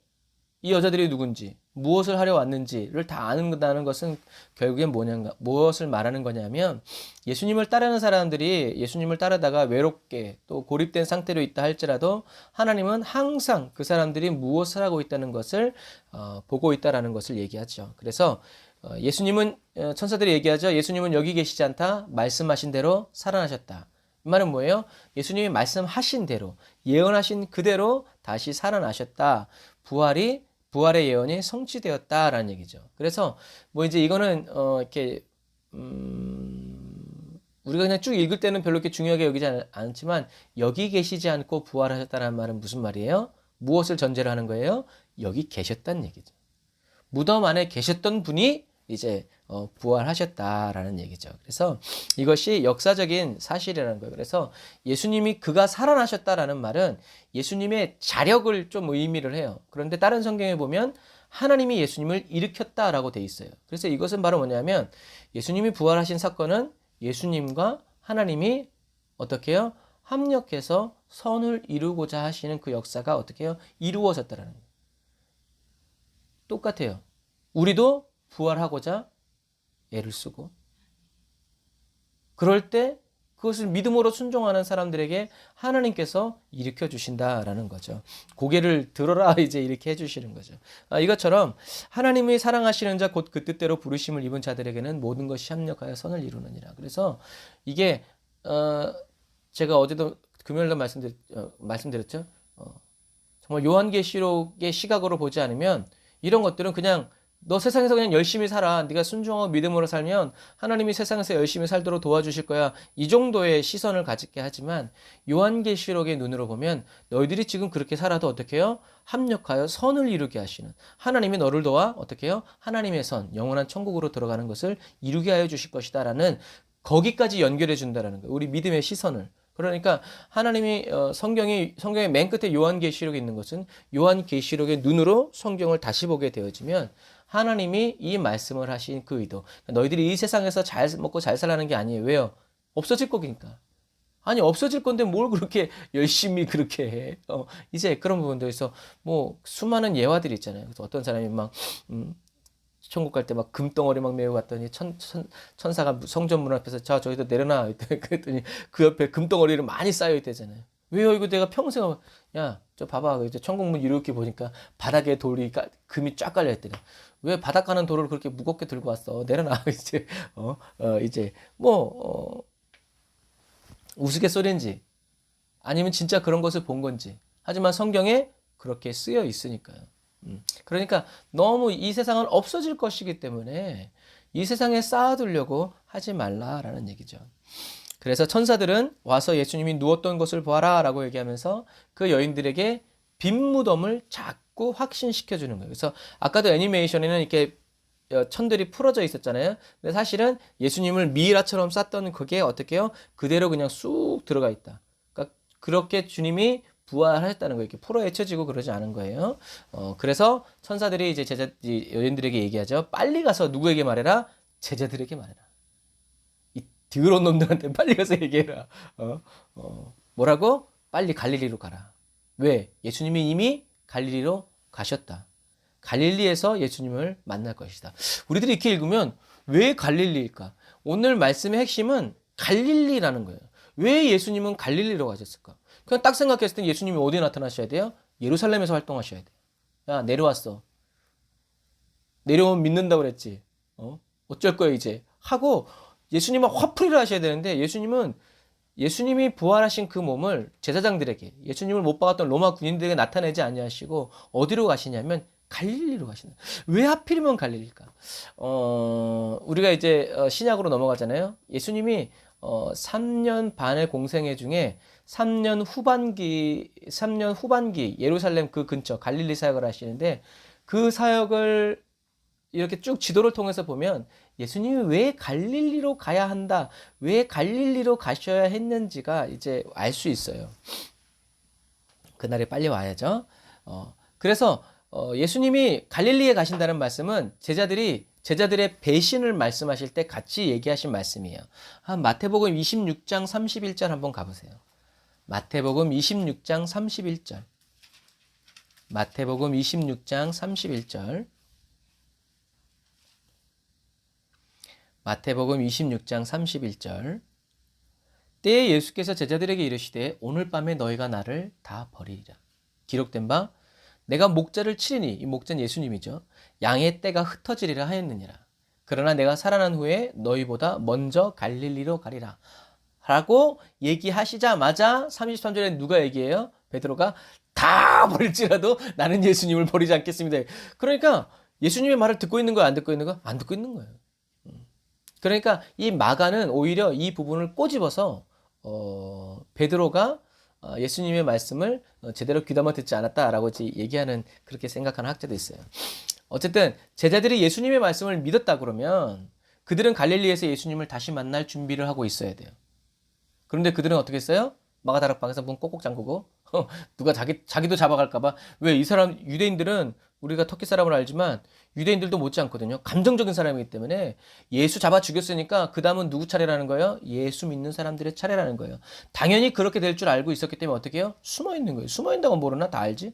이 여자들이 누군지 무엇을 하려 왔는지를 다 아는다는 것은 결국엔 무엇을 말하는 거냐면 예수님을 따르는 사람들이 예수님을 따르다가 외롭게 또 고립된 상태로 있다 할지라도 하나님은 항상 그 사람들이 무엇을 하고 있다는 것을 보고 있다라는 것을 얘기하죠. 그래서 예수님은 천사들이 얘기하죠. 예수님은 여기 계시지 않다. 말씀하신 대로 살아나셨다. 이 말은 뭐예요? 예수님이 말씀하신 대로 예언하신 그대로 다시 살아나셨다. 부활의 예언이 성취되었다라는 얘기죠. 그래서 뭐 이제 이거는 이렇게 우리가 그냥 쭉 읽을 때는 별로 이렇게 중요하게 여기지 않지만 여기 계시지 않고 부활하셨다는 말은 무슨 말이에요? 무엇을 전제로 하는 거예요? 여기 계셨다는 얘기죠. 무덤 안에 계셨던 분이 이제 부활하셨다라는 얘기죠. 그래서 이것이 역사적인 사실이라는 거예요. 그래서 예수님이 그가 살아나셨다라는 말은 예수님의 자력을 좀 의미를 해요. 그런데 다른 성경에 보면 하나님이 예수님을 일으켰다라고 돼 있어요. 그래서 이것은 바로 뭐냐면 예수님이 부활하신 사건은 예수님과 하나님이 어떻게 해요? 합력해서 선을 이루고자 하시는 그 역사가 어떻게 해요? 이루어졌다라는 거예요. 똑같아요. 우리도 부활하고자 애를 쓰고 그럴 때 그것을 믿음으로 순종하는 사람들에게 하나님께서 일으켜 주신다라는 거죠. 고개를 들어라 이제 이렇게 해주시는 거죠. 이것처럼 하나님이 사랑하시는 자 곧 그 뜻대로 부르심을 입은 자들에게는 모든 것이 합력하여 선을 이루느니라. 그래서 이게 제가 어제도 금요일날 말씀드렸죠. 정말 요한계시록의 시각으로 보지 않으면 이런 것들은 그냥 너 세상에서 그냥 열심히 살아. 네가 순종하고 믿음으로 살면 하나님이 세상에서 열심히 살도록 도와주실 거야. 이 정도의 시선을 가지게 하지만 요한계시록의 눈으로 보면 너희들이 지금 그렇게 살아도 어떻게 해요? 합력하여 선을 이루게 하시는 하나님이 너를 도와 어떻게 해요? 하나님의 선, 영원한 천국으로 들어가는 것을 이루게 하여 주실 것이다 라는 거기까지 연결해 준다라는 거예요. 우리 믿음의 시선을. 그러니까 하나님이 성경의 맨 끝에 요한계시록에 있는 것은 요한계시록의 눈으로 성경을 다시 보게 되어지면 하나님이 이 말씀을 하신 그 의도. 너희들이 이 세상에서 잘 먹고 잘 살라는 게 아니에요. 왜요? 없어질 거니까. 아니 없어질 건데 뭘 그렇게 열심히 그렇게 해. 이제 그런 부분들에서 뭐 수많은 예화들이 있잖아요. 그래서 어떤 사람이 막 천국 갈 때 막 금덩어리 막 메고 갔더니 천사가 성전 문 앞에서 자 저기다 내려놔 그랬더니 그 옆에 금덩어리를 많이 쌓여 있대잖아요. 왜요? 이거 내가 평생 야 저 봐봐 이제 천국문 이렇게 보니까 바닥에 돌이 금이 쫙 깔려 있더래. 왜 바닥 가는 돌을 그렇게 무겁게 들고 왔어? 내려놔 이제 이제 우스갯소리인지 아니면 진짜 그런 것을 본 건지 하지만 성경에 그렇게 쓰여 있으니까요. 그러니까 너무 이 세상은 없어질 것이기 때문에 이 세상에 쌓아두려고 하지 말라라는 얘기죠. 그래서 천사들은 와서 예수님이 누웠던 것을 보아라 라고 얘기하면서 그 여인들에게 빈 무덤을 자꾸 확신시켜 주는 거예요. 그래서 아까도 애니메이션에는 이렇게 천들이 풀어져 있었잖아요. 근데 사실은 예수님을 미이라처럼 쌌던 그게 어떻게 해요? 그대로 그냥 쑥 들어가 있다. 그러니까 그렇게 주님이 부활하셨다는 거예요. 이렇게 풀어 헤쳐지고 그러지 않은 거예요. 그래서 천사들이 이제 여인들에게 얘기하죠. 빨리 가서 누구에게 말해라? 제자들에게 말해라. 이 더러운 놈들한테 빨리 가서 얘기해라. 뭐라고? 빨리 갈릴리로 가라. 왜? 예수님이 이미 갈릴리로 가셨다. 갈릴리에서 예수님을 만날 것이다. 우리들이 이렇게 읽으면 왜 갈릴리일까? 오늘 말씀의 핵심은 갈릴리라는 거예요. 왜 예수님은 갈릴리로 가셨을까? 그냥 딱 생각했을 때 예수님이 어디에 나타나셔야 돼요? 예루살렘에서 활동하셔야 돼요. 야, 내려왔어. 내려오면 믿는다고 그랬지. 어쩔 거야, 이제. 하고 예수님은 화풀이를 하셔야 되는데 예수님이 부활하신 그 몸을 제사장들에게, 예수님을 못 박았던 로마 군인들에게 나타내지 아니하시고 어디로 가시냐면 갈릴리로 가시는. 왜 하필이면 갈릴리일까? 우리가 이제 신약으로 넘어가잖아요. 예수님이 3년 반의 공생애 중에 3년 후반기 예루살렘 그 근처 갈릴리 사역을 하시는데 그 사역을 이렇게 쭉 지도를 통해서 보면 예수님이 왜 갈릴리로 가야 한다, 왜 갈릴리로 가셔야 했는지가 이제 알 수 있어요. 그날에 빨리 와야죠. 그래서 예수님이 갈릴리에 가신다는 말씀은 제자들의 배신을 말씀하실 때 같이 얘기하신 말씀이에요. 마태복음 26장 31절 한번 가보세요. 마태복음 26장 31절. 마태복음 26장 31절. 마태복음 26장 31절. 때에 예수께서 제자들에게 이르시되 오늘 밤에 너희가 나를 다 버리리라. 기록된 바 내가 목자를 치리니, 이 목자는 예수님이죠. 양의 떼가 흩어지리라 하였느니라. 그러나 내가 살아난 후에 너희보다 먼저 갈릴리로 가리라. 라고 얘기하시자마자 33절에 누가 얘기해요? 베드로가 다 버릴지라도 나는 예수님을 버리지 않겠습니다. 그러니까 예수님의 말을 듣고 있는 거야, 안 듣고 있는 거야? 안 듣고 있는 거예요. 그러니까 이 마가는 오히려 이 부분을 꼬집어서 베드로가 예수님의 말씀을 제대로 귀담아 듣지 않았다라고 얘기하는, 그렇게 생각하는 학자도 있어요. 어쨌든 제자들이 예수님의 말씀을 믿었다 그러면 그들은 갈릴리에서 예수님을 다시 만날 준비를 하고 있어야 돼요. 그런데 그들은 어떻게 했어요? 마가다락방에서 문 꼭꼭 잠그고 누가 자기도 잡아갈까봐. 왜 이 사람 유대인들은 우리가 터키 사람을 알지만 유대인들도 못지않거든요. 감정적인 사람이기 때문에 예수 잡아 죽였으니까 그 다음은 누구 차례라는 거예요? 예수 믿는 사람들의 차례라는 거예요. 당연히 그렇게 될 줄 알고 있었기 때문에 어떻게 해요? 숨어 있는 거예요. 숨어 있다고 모르나? 다 알지?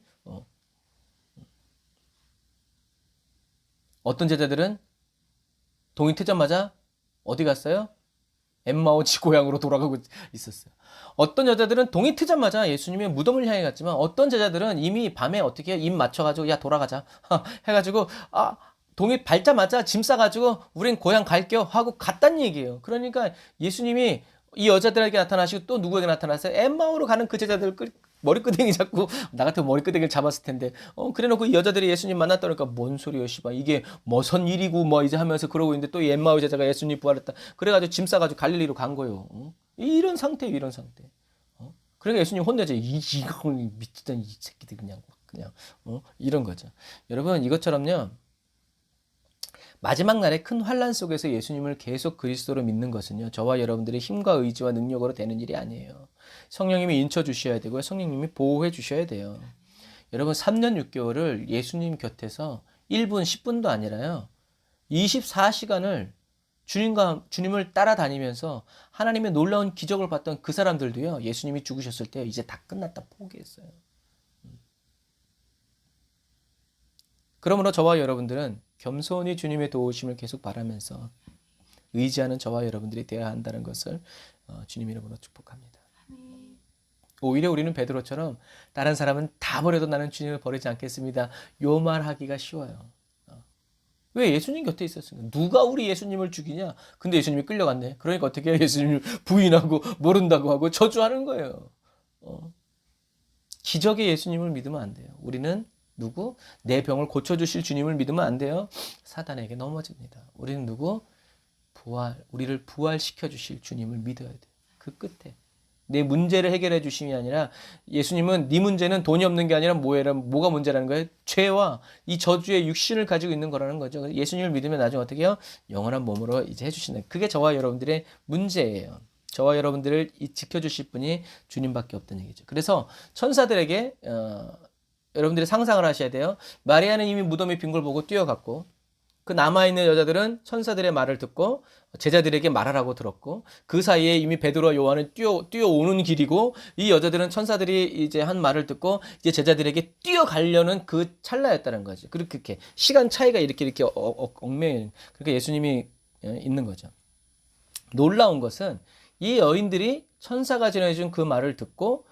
어떤 제자들은 동이 트자마자 어디 갔어요? 엠마오지 고향으로 돌아가고 있었어요. 어떤 여자들은 동이 트자마자 예수님의 무덤을 향해 갔지만 어떤 제자들은 이미 밤에 어떻게 해요? 입 맞춰가지고 야 돌아가자 해가지고 동이 밟자마자 짐 싸가지고 우린 고향 갈게요 하고 갔단 얘기예요. 그러니까 예수님이 이 여자들에게 나타나시고 또 누구에게 나타나세요? 엠마오로 가는 그 제자들 머리끄댕이 잡고 나 같으면 머리끄댕이를 잡았을 텐데 그래놓고 이 여자들이 예수님 만났다니까 뭔 소리요 씨발 이게 뭐선 일이고 뭐 이제 하면서 그러고 있는데 또 이 엠마오 제자가 예수님 부활했다 그래가지고 짐 싸가지고 갈릴리로 간 거예요. 이런 상태예요. 이런 상태. 그러니까 예수님 혼내죠. 이거 미치던 이 새끼들 그냥 이런 거죠. 여러분 이것처럼요. 마지막 날의 큰 환란 속에서 예수님을 계속 그리스도로 믿는 것은요. 저와 여러분들의 힘과 의지와 능력으로 되는 일이 아니에요. 성령님이 인쳐 주셔야 되고요. 성령님이 보호해 주셔야 돼요. 여러분 3년 6개월을 예수님 곁에서 1분 10분도 아니라요. 24시간을 주님을 따라다니면서 하나님의 놀라운 기적을 봤던 그 사람들도요. 예수님이 죽으셨을 때 이제 다 끝났다 포기했어요. 그러므로 저와 여러분들은 겸손히 주님의 도우심을 계속 바라면서 의지하는 저와 여러분들이 되어야 한다는 것을 주님 이름으로 축복합니다. 오히려 우리는 베드로처럼 다른 사람은 다 버려도 나는 주님을 버리지 않겠습니다. 요 말하기가 쉬워요. 왜? 예수님 곁에 있었으니까. 누가 우리 예수님을 죽이냐? 근데 예수님이 끌려갔네. 그러니까 어떻게 해요? 예수님을 부인하고 모른다고 하고 저주하는 거예요. 기적의 예수님을 믿으면 안 돼요. 우리는 누구? 내 병을 고쳐주실 주님을 믿으면 안 돼요. 사단에게 넘어집니다. 우리는 누구? 우리를 부활시켜 주실 주님을 믿어야 돼요. 그 끝에. 내 문제를 해결해 주심이 아니라 예수님은 네 문제는 돈이 없는 게 아니라 뭐가 문제라는 거예요? 죄와 이 저주의 육신을 가지고 있는 거라는 거죠. 예수님을 믿으면 나중에 어떻게 해요? 영원한 몸으로 이제 해주신다. 그게 저와 여러분들의 문제예요. 저와 여러분들을 지켜주실 분이 주님밖에 없다는 얘기죠. 그래서 천사들에게 여러분들이 상상을 하셔야 돼요. 마리아는 이미 무덤이 빈 걸 보고 뛰어갔고 그 남아있는 여자들은 천사들의 말을 듣고 제자들에게 말하라고 들었고 그 사이에 이미 베드로와 요한은 뛰어오는 길이고 이 여자들은 천사들이 이제 한 말을 듣고 이제 제자들에게 뛰어가려는 그 찰나였다는 거죠. 그렇게 시간 차이가 이렇게 얽매이는 그러니까 예수님이 있는 거죠. 놀라운 것은 이 여인들이 천사가 전해준 그 말을 듣고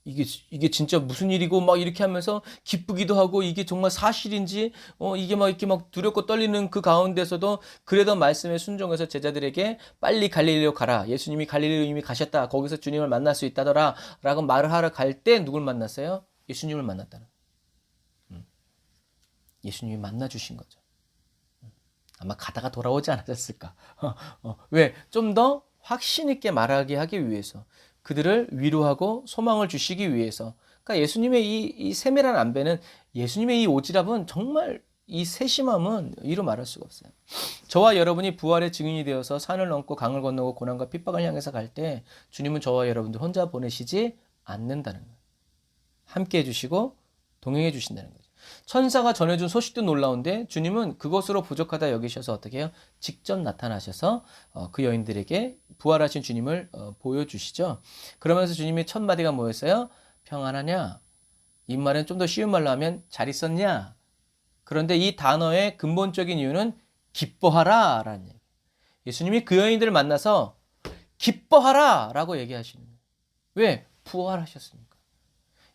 이게 진짜 무슨 일이고 막 이렇게 하면서 기쁘기도 하고 이게 정말 사실인지 이게 막 이렇게 막 두렵고 떨리는 그 가운데서도 그래도 말씀에 순종해서 제자들에게 빨리 갈릴리로 가라. 예수님이 갈릴리로 이미 가셨다. 거기서 주님을 만날 수 있다더라. 라고 말을 하러 갈 때 누굴 만났어요? 예수님을 만났다는. 예수님이 만나 주신 거죠. 아마 가다가 돌아오지 않았을까. 왜? 좀 더 확신 있게 말하게 하기 위해서. 그들을 위로하고 소망을 주시기 위해서. 그러니까 예수님의 이 세밀한 안배는 예수님의 이 오지랖은 정말 이 세심함은 이루 말할 수가 없어요. 저와 여러분이 부활의 증인이 되어서 산을 넘고 강을 건너고 고난과 핍박을 향해서 갈 때 주님은 저와 여러분들 혼자 보내시지 않는다는 거예요. 함께 해주시고 동행해 주신다는 거죠. 천사가 전해준 소식도 놀라운데 주님은 그것으로 부족하다 여기셔서 어떻게 해요? 직접 나타나셔서 그 여인들에게 부활하신 주님을 보여주시죠. 그러면서 주님의 첫 마디가 뭐였어요? 평안하냐? 이 말은 좀 더 쉬운 말로 하면 잘 있었냐? 그런데 이 단어의 근본적인 이유는 기뻐하라 라는 얘기예요. 예수님이 그 여인들을 만나서 기뻐하라 라고 얘기하시는 거예요. 왜? 부활하셨으니까.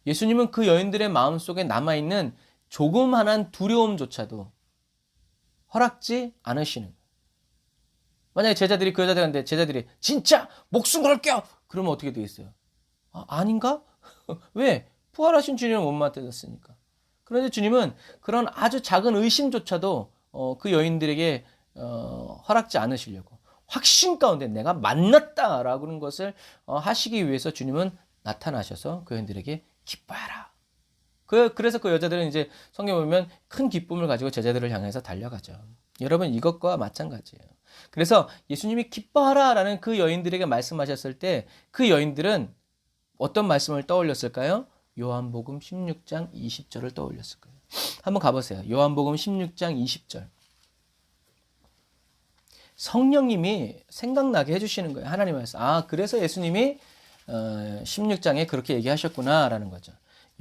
예수님은 그 여인들의 마음속에 남아있는 조그만한 두려움조차도 허락지 않으시는 거예요. 만약에 제자들이 그 여자들한테 제자들이 진짜 목숨 걸게요. 그러면 어떻게 되겠어요? 아닌가? 왜? 부활하신 주님을 못 맞았으니까. 그런데 주님은 그런 아주 작은 의심조차도 그 여인들에게 허락지 않으시려고 확신 가운데 내가 만났다라고 하는 것을 하시기 위해서 주님은 나타나셔서 그 여인들에게 기뻐하라. 그래서 그 여자들은 이제 성경 보면 큰 기쁨을 가지고 제자들을 향해서 달려가죠. 여러분 이것과 마찬가지예요. 그래서 예수님이 기뻐하라라는 그 여인들에게 말씀하셨을 때 그 여인들은 어떤 말씀을 떠올렸을까요? 요한복음 16장 20절을 떠올렸을 거예요. 한번 가보세요. 요한복음 16장 20절. 성령님이 생각나게 해주시는 거예요. 하나님 말씀. 그래서 예수님이 16장에 그렇게 얘기하셨구나라는 거죠.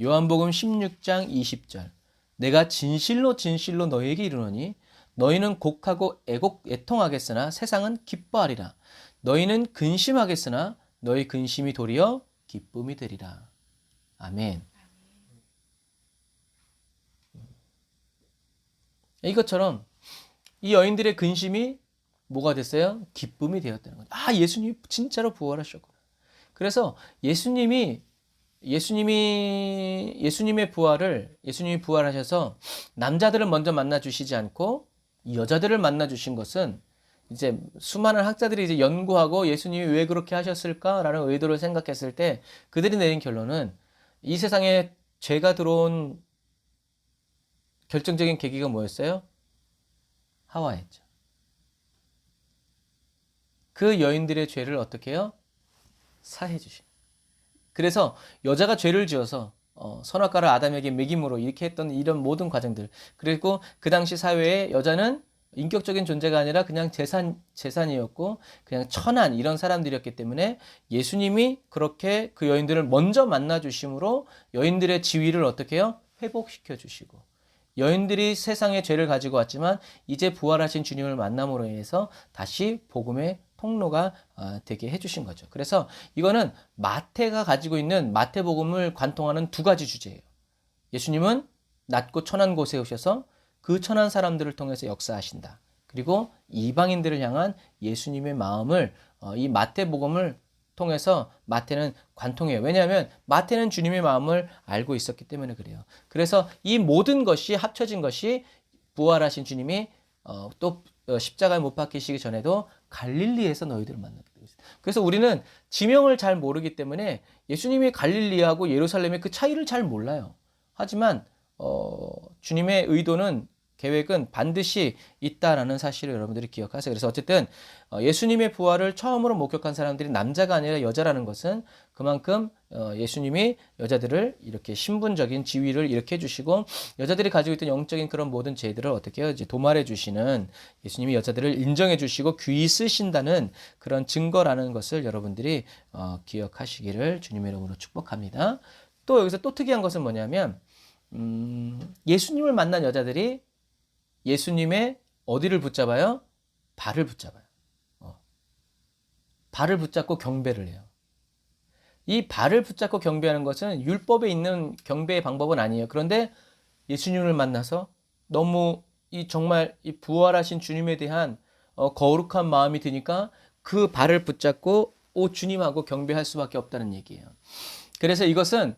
요한복음 16장 20절. 내가 진실로 진실로 너희에게 이르노니 너희는 곡하고 애통하겠으나 세상은 기뻐하리라. 너희는 근심하겠으나 너희 근심이 도리어 기쁨이 되리라. 아멘. 이것처럼 이 여인들의 근심이 뭐가 됐어요? 기쁨이 되었다는 거죠. 예수님이 진짜로 부활하셨구나. 그래서 예수님이 예수님이 부활하셔서 남자들을 먼저 만나 주시지 않고 여자들을 만나 주신 것은 이제 수많은 학자들이 이제 연구하고 예수님이 왜 그렇게 하셨을까라는 의도를 생각했을 때 그들이 내린 결론은 이 세상에 죄가 들어온 결정적인 계기가 뭐였어요? 하와였죠. 그 여인들의 죄를 어떻게 해요? 사해 주신. 그래서 여자가 죄를 지어서 선악과를 아담에게 먹임으로 이렇게 했던 이런 모든 과정들. 그리고 그 당시 사회에 여자는 인격적인 존재가 아니라 그냥 재산이었고 그냥 천한 이런 사람들이었기 때문에 예수님이 그렇게 그 여인들을 먼저 만나 주심으로 여인들의 지위를 어떻게 해요? 회복시켜 주시고 여인들이 세상에 죄를 가지고 왔지만 이제 부활하신 주님을 만남으로 인해서 다시 복음의 통로가 되게 해주신 거죠. 그래서 이거는 마태가 가지고 있는 마태복음을 관통하는 두 가지 주제예요. 예수님은 낮고 천한 곳에 오셔서 그 천한 사람들을 통해서 역사하신다. 그리고 이방인들을 향한 예수님의 마음을 이 마태복음을 통해서 마태는 관통해요. 왜냐하면 마태는 주님의 마음을 알고 있었기 때문에 그래요. 그래서 이 모든 것이 합쳐진 것이 부활하신 주님이 또 십자가에 못 박히시기 전에도 갈릴리에서 너희들을 만나게 되고 있어요. 그래서 우리는 지명을 잘 모르기 때문에 예수님이 갈릴리하고 예루살렘의 그 차이를 잘 몰라요. 하지만 주님의 의도는 계획은 반드시 있다라는 사실을 여러분들이 기억하세요. 그래서 어쨌든 예수님의 부활을 처음으로 목격한 사람들이 남자가 아니라 여자라는 것은 그만큼 예수님이 여자들을 이렇게 신분적인 지위를 이렇게 해주시고 여자들이 가지고 있던 영적인 그런 모든 죄들을 어떻게 해요? 이제 도말해 주시는 예수님이 여자들을 인정해 주시고 귀히 쓰신다는 그런 증거라는 것을 여러분들이 기억하시기를 주님의 이름으로 축복합니다. 또 여기서 또 특이한 것은 뭐냐면 예수님을 만난 여자들이 예수님의 어디를 붙잡아요? 발을 붙잡아요. 발을 붙잡고 경배를 해요. 이 발을 붙잡고 경배하는 것은 율법에 있는 경배의 방법은 아니에요. 그런데 예수님을 만나서 너무 정말 이 부활하신 주님에 대한 거룩한 마음이 드니까 그 발을 붙잡고 주님하고 경배할 수밖에 없다는 얘기예요. 그래서 이것은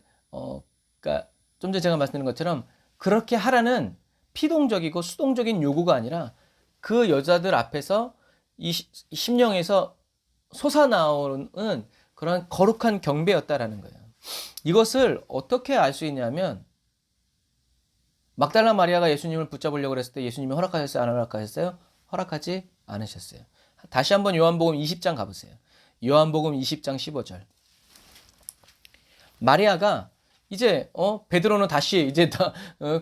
그러니까 좀 전에 제가 말씀드린 것처럼 그렇게 하라는 피동적이고 수동적인 요구가 아니라 그 여자들 앞에서 이 심령에서 솟아나오는 그런 거룩한 경배였다라는 거예요. 이것을 어떻게 알 수 있냐면 막달라 마리아가 예수님을 붙잡으려고 그랬을 때 예수님이 허락하셨어요? 안 허락하셨어요? 허락하지 않으셨어요. 다시 한번 요한복음 20장 가보세요. 요한복음 20장 15절. 마리아가 이제 베드로는 다시 이제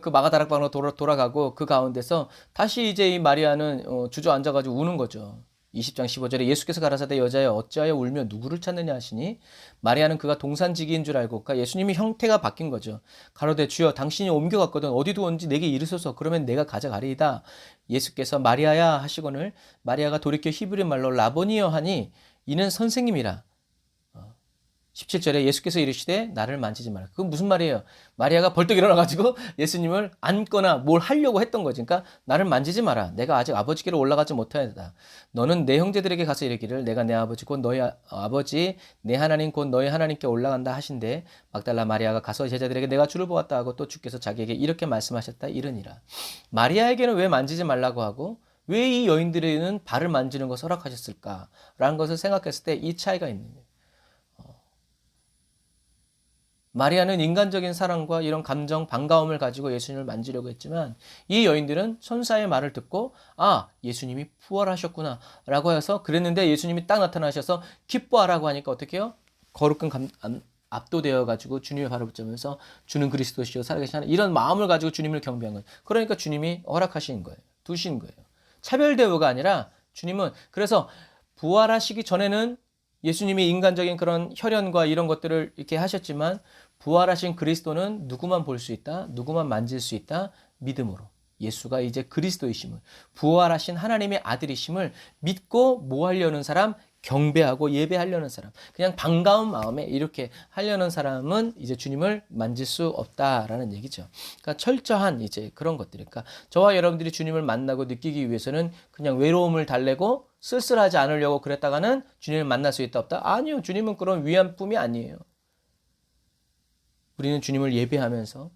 그 마가다락방으로 돌아가고 그 가운데서 다시 이제 이 마리아는 주저앉아가지고 우는 거죠. 20장 15절에 예수께서 가라사대 여자여 어찌하여 울며 누구를 찾느냐 하시니 마리아는 그가 동산지기인 줄 알고 예수님이 형태가 바뀐 거죠. 가로되 주여 당신이 옮겨갔거든 어디 두었는지 내게 이르소서 그러면 내가 가져가리이다. 예수께서 마리아야 하시거늘 마리아가 돌이켜 히브리 말로 라보니여 하니 이는 선생님이라. 17절에 예수께서 이르시되 나를 만지지 마라. 그건 무슨 말이에요? 마리아가 벌떡 일어나가지고 예수님을 안거나 뭘 하려고 했던 거지. 그러니까 나를 만지지 마라. 내가 아직 아버지께로 올라가지 못하였다. 너는 내 형제들에게 가서 이르기를 내가 내 아버지 곧 너희 아버지 내 하나님 곧 너희 하나님께 올라간다 하신대. 막달라 마리아가 가서 제자들에게 내가 주를 보았다 하고 또 주께서 자기에게 이렇게 말씀하셨다 이르니라. 마리아에게는 왜 만지지 말라고 하고 왜 이 여인들에게는 발을 만지는 것을 허락하셨을까라는 것을 생각했을 때 이 차이가 있는 거예요. 마리아는 인간적인 사랑과 이런 감정, 반가움을 가지고 예수님을 만지려고 했지만 이 여인들은 천사의 말을 듣고 아, 예수님이 부활하셨구나 라고 해서 그랬는데 예수님이 딱 나타나셔서 기뻐하라고 하니까 어떻게 해요? 거룩한 압도되어 가지고 주님의 발을 붙잡으면서 주는 그리스도시요 살아계신 하나님 이런 마음을 가지고 주님을 경배한 거예요. 그러니까 주님이 허락하신 거예요. 두신 거예요. 차별 대우가 아니라 주님은 그래서 부활하시기 전에는 예수님이 인간적인 그런 혈연과 이런 것들을 이렇게 하셨지만 부활하신 그리스도는 누구만 볼 수 있다, 누구만 만질 수 있다, 믿음으로. 예수가 이제 그리스도이심을, 부활하신 하나님의 아들이심을 믿고 뭐 하려는 사람? 경배하고 예배하려는 사람. 그냥 반가운 마음에 이렇게 하려는 사람은 이제 주님을 만질 수 없다라는 얘기죠. 그러니까 철저한 이제 그런 것들. 그러니까 저와 여러분들이 주님을 만나고 느끼기 위해서는 그냥 외로움을 달래고 쓸쓸하지 않으려고 그랬다가는 주님을 만날 수 있다 없다? 아니요. 주님은 그런 위안품이 아니에요. 우리는 주님을 예배하면서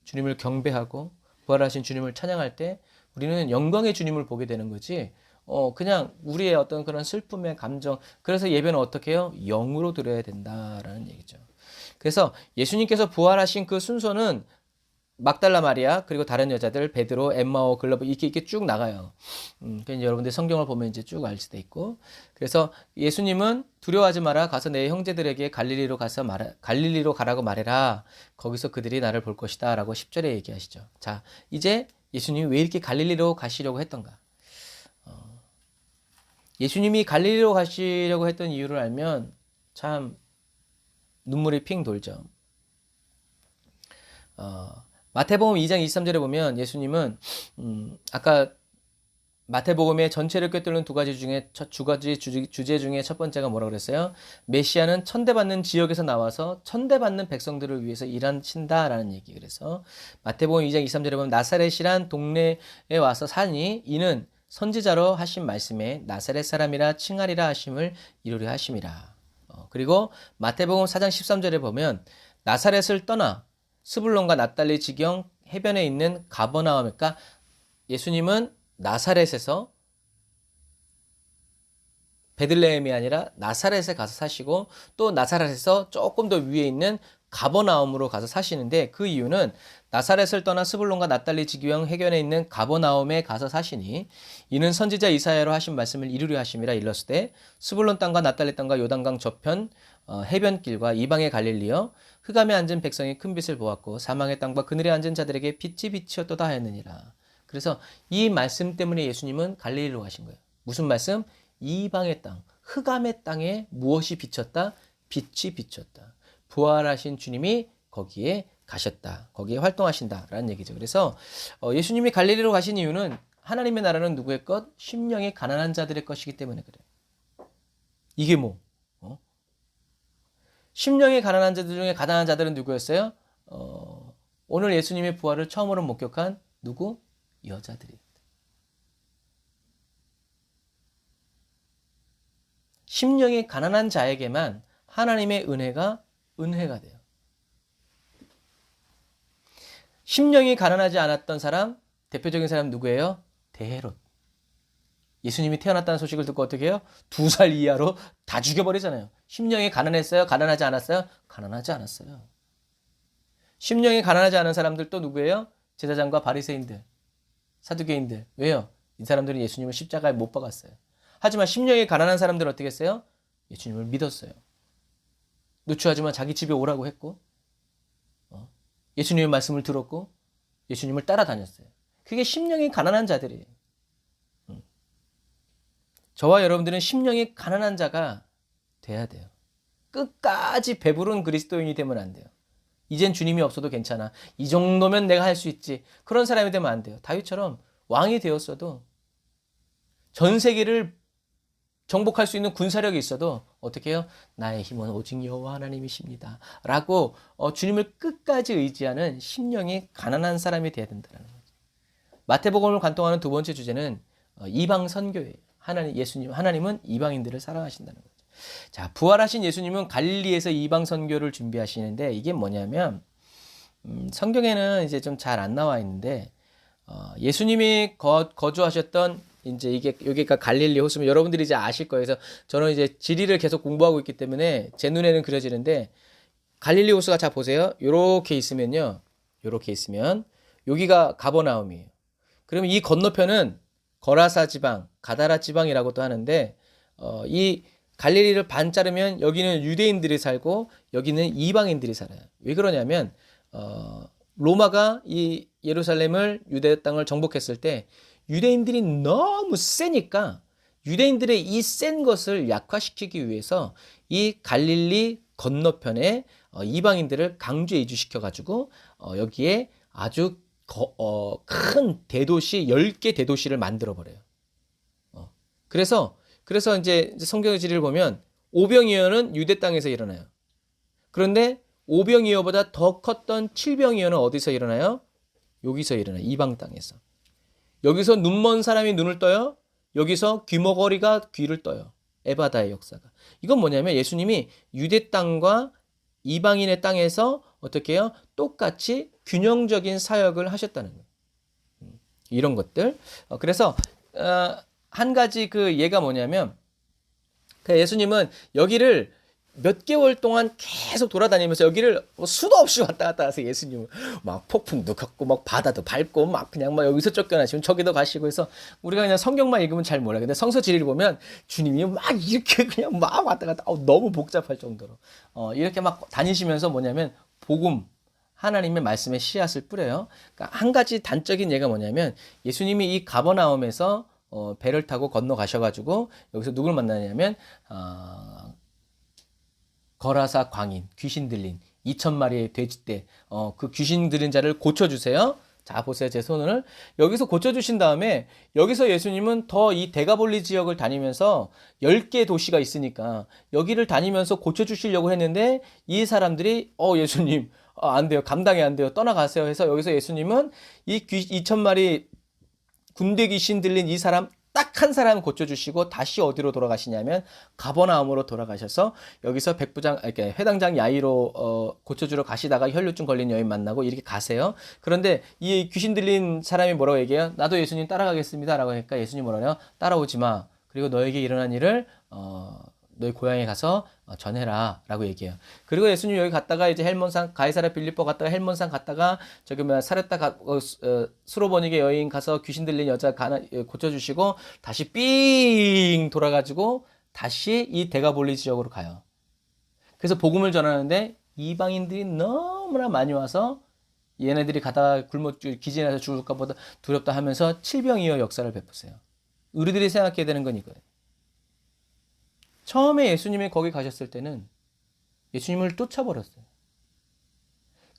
주님을 경배하고 부활하신 주님을 찬양할 때 우리는 영광의 주님을 보게 되는 거지. 그냥 우리의 어떤 그런 슬픔의 감정. 그래서 예배는 어떻게 해요? 영으로 드려야 된다라는 얘기죠. 그래서 예수님께서 부활하신 그 순서는 막달라 마리아 그리고 다른 여자들 베드로, 엠마오, 글로바 이렇게 쭉 나가요. 그러니까 여러분들 성경을 보면 이제 쭉 알 수도 있고. 그래서 예수님은 두려워하지 마라. 가서 내 형제들에게 갈릴리로 가라고 말해라. 거기서 그들이 나를 볼 것이다라고 10절에 얘기하시죠. 자, 이제 예수님이 왜 이렇게 갈릴리로 가시려고 했던가? 예수님이 갈릴리로 가시려고 했던 이유를 알면 참 눈물이 핑 돌죠. 마태복음 2장 23절에 보면 예수님은 아까 마태복음의 전체를 꿰뚫는 두 가지 주제 중에 첫 번째가 뭐라고 그랬어요? 메시아는 천대받는 지역에서 나와서 천대받는 백성들을 위해서 일하신다라는 얘기. 그래서 마태복음 2장 23절에 보면 나사렛이란 동네에 와서 사니 이는 선지자로 하신 말씀에 나사렛 사람이라 칭하리라 하심을 이루려 하심이라. 그리고 마태복음 4장 13절에 보면 나사렛을 떠나 스불론과 납달리 지경 해변에 있는 가버나움, 그러니까 예수님은 나사렛에서 베들레헴이 아니라 나사렛에 가서 사시고 또 나사렛에서 조금 더 위에 있는 가버나움으로 가서 사시는데 그 이유는 나사렛을 떠나 스불론과 납달리 지경 해변에 있는 가버나움에 가서 사시니 이는 선지자 이사야로 하신 말씀을 이루려 하심이라 일렀으되 스불론 땅과 납달리 땅과 요단강 저편 해변길과 이방의 갈릴리여 흑암에 앉은 백성이 큰 빛을 보았고 사망의 땅과 그늘에 앉은 자들에게 빛이 비치었도다 하였느니라. 그래서 이 말씀 때문에 예수님은 갈릴리로 가신 거예요. 무슨 말씀? 이방의 땅, 흑암의 땅에 무엇이 비쳤다? 빛이 비쳤다. 부활하신 주님이 거기에 가셨다. 거기에 활동하신다라는 얘기죠. 그래서 예수님이 갈릴리로 가신 이유는 하나님의 나라는 누구의 것? 심령이 가난한 자들의 것이기 때문에 그래요. 이게 뭐? 심령이 가난한 자들 중에 가난한 자들은 누구였어요? 오늘 예수님의 부활을 처음으로 목격한 누구? 여자들이에요. 심령이 가난한 자에게만 하나님의 은혜가 돼요. 심령이 가난하지 않았던 사람, 대표적인 사람 누구예요? 대헤롯. 예수님이 태어났다는 소식을 듣고 어떻게 해요? 2살 이하로 다 죽여버리잖아요. 심령이 가난했어요? 가난하지 않았어요? 가난하지 않았어요. 심령이 가난하지 않은 사람들 또 누구예요? 제사장과 바리새인들, 사두개인들. 왜요? 이 사람들은 예수님을 십자가에 못 박았어요. 하지만 심령이 가난한 사람들은 어떻게 했어요? 예수님을 믿었어요. 누추하지만 자기 집에 오라고 했고 예수님의 말씀을 들었고 예수님을 따라다녔어요. 그게 심령이 가난한 자들이에요. 저와 여러분들은 심령이 가난한 자가 돼야 돼요. 끝까지 배부른 그리스도인이 되면 안 돼요. 이젠 주님이 없어도 괜찮아. 이 정도면 내가 할 수 있지. 그런 사람이 되면 안 돼요. 다윗처럼 왕이 되었어도 전 세계를 정복할 수 있는 군사력이 있어도 어떻게 해요? 나의 힘은 오직 여호와 하나님이십니다. 라고 주님을 끝까지 의지하는 심령이 가난한 사람이 되어야 된다는 거죠. 마태복음을 관통하는 두 번째 주제는 이방 선교예요. 하나님은 이방인들을 사랑하신다는 거죠. 자, 부활하신 예수님은 갈릴리에서 이방 선교를 준비하시는데 이게 뭐냐면 성경에는 이제 좀 잘 안 나와 있는데 예수님이 거주하셨던 이제 여기가 갈릴리 호수면 여러분들이 이제 아실 거예요. 그래서 저는 이제 지리를 계속 공부하고 있기 때문에 제 눈에는 그려지는데 갈릴리 호수가 자 보세요. 요렇게 있으면요. 요렇게 있으면 여기가 가버나움이에요. 그러면 이 건너편은 거라사 지방, 가다라 지방이라고도 하는데 이 갈릴리를 반 자르면 여기는 유대인들이 살고 여기는 이방인들이 살아요. 왜 그러냐면 로마가 이 예루살렘을 유대 땅을 정복했을 때 유대인들이 너무 세니까 유대인들의 이 센 것을 약화시키기 위해서 이 갈릴리 건너편에 이방인들을 강제 이주시켜 가지고 여기에 아주 큰 대도시 10개 대도시를 만들어 버려요. 그래서 이제 성경지를 보면 오병이어는 유대 땅에서 일어나요. 그런데 오병이어보다 더 컸던 칠병이어는 어디서 일어나요? 여기서 일어나요. 이방 땅에서. 여기서 눈먼 사람이 눈을 떠요. 여기서 귀머거리가 귀를 떠요. 에바다의 역사가. 이건 뭐냐면 예수님이 유대 땅과 이방인의 땅에서 어떻게 해요? 똑같이 균형적인 사역을 하셨다는 거예요. 이런 것들. 그래서 한 가지 그 예가 뭐냐면 예수님은 여기를 몇 개월 동안 계속 돌아다니면서 여기를 수도 없이 왔다 갔다 하세요. 예수님은 막 폭풍도 겪고 막 바다도 밟고 막 그냥 막 여기서 쫓겨나시면 저기도 가시고 해서 우리가 그냥 성경만 읽으면 잘 몰라요. 근데 성서 지리를 보면 주님이 막 이렇게 그냥 막 왔다 갔다 너무 복잡할 정도로 이렇게 막 다니시면서 뭐냐면 복음 하나님의 말씀의 씨앗을 뿌려요. 그러니까 한 가지 단적인 예가 뭐냐면 예수님이 이 가버나움에서 배를 타고 건너가셔가지고 여기서 누굴 만나냐면 거라사 광인, 귀신 들린 2,000마리의 돼지떼 그 귀신 들린 자를 고쳐주세요. 자 보세요. 제 손을 여기서 고쳐주신 다음에 여기서 예수님은 더 이 데가볼리 지역을 다니면서 10개 도시가 있으니까 여기를 다니면서 고쳐주시려고 했는데 이 사람들이 예수님 안 돼요. 감당이 안 돼요. 떠나가세요 해서 여기서 예수님은 이 2,000마리 군대 귀신 들린 이 사람 딱 한 사람 고쳐주시고 다시 어디로 돌아가시냐면 가버나움으로 돌아가셔서 여기서 백부장 이렇게 회당장 야이로 고쳐주러 가시다가 혈류증 걸린 여인 만나고 이렇게 가세요. 그런데 이 귀신 들린 사람이 뭐라고 얘기해요? 나도 예수님 따라가겠습니다 라고 하니까 예수님 뭐라 해요? 따라오지 마. 그리고 너에게 일어난 일을 너희 고향에 가서 전해라 라고 얘기해요. 그리고 예수님 여기 갔다가 이제 헬몬산 가이사랴 빌립보 갔다가 헬몬산 갔다가 저기 사레타 수로보니게 여인 가서 귀신 들린 여자 고쳐주시고 다시 삥 돌아가지고 다시 이 데가볼리 지역으로 가요. 그래서 복음을 전하는데 이방인들이 너무나 많이 와서 얘네들이 가다가 기진해서 죽을까 보다 두렵다 하면서 칠병이어 역사를 베푸세요. 우리들이 생각해야 되는 건 이거예요. 처음에 예수님이 거기 가셨을 때는 예수님을 쫓아버렸어요.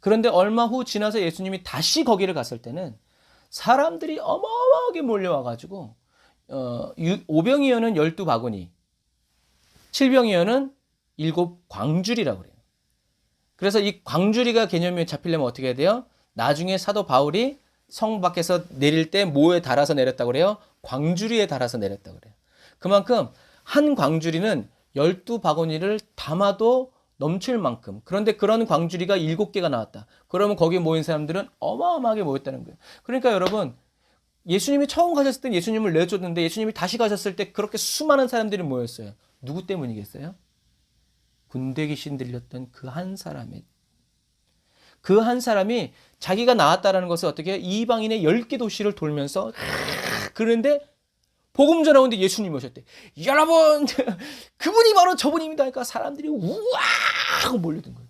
그런데 얼마 후 지나서 예수님이 다시 거기를 갔을 때는 사람들이 어마어마하게 몰려와가지고 오병이어는 12바구니, 칠병이어는 7광주리라고 그래요. 그래서 이 광주리가 개념이 잡히려면 어떻게 해야 돼요? 나중에 사도 바울이 성 밖에서 내릴 때 뭐에 달아서 내렸다고 그래요? 광주리에 달아서 내렸다고 그래요. 그만큼 한 광주리는 12바구니를 담아도 넘칠 만큼. 그런데 그런 광주리가 7개가 나왔다. 그러면 거기에 모인 사람들은 어마어마하게 모였다는 거예요. 그러니까 여러분, 예수님이 처음 가셨을 때 예수님을 내쫓는데 예수님이 다시 가셨을 때 그렇게 수많은 사람들이 모였어요. 누구 때문이겠어요? 군대 귀신 들렸던 그 한 사람의 그 한 사람이 자기가 나왔다라는 것을 어떻게 해요? 이방인의 10개 도시를 돌면서 그런데 복음 전하는데 예수님이 오셨대. 여러분 그분이 바로 저분입니다. 그러니까 사람들이 우와 하고 몰려든 거예요.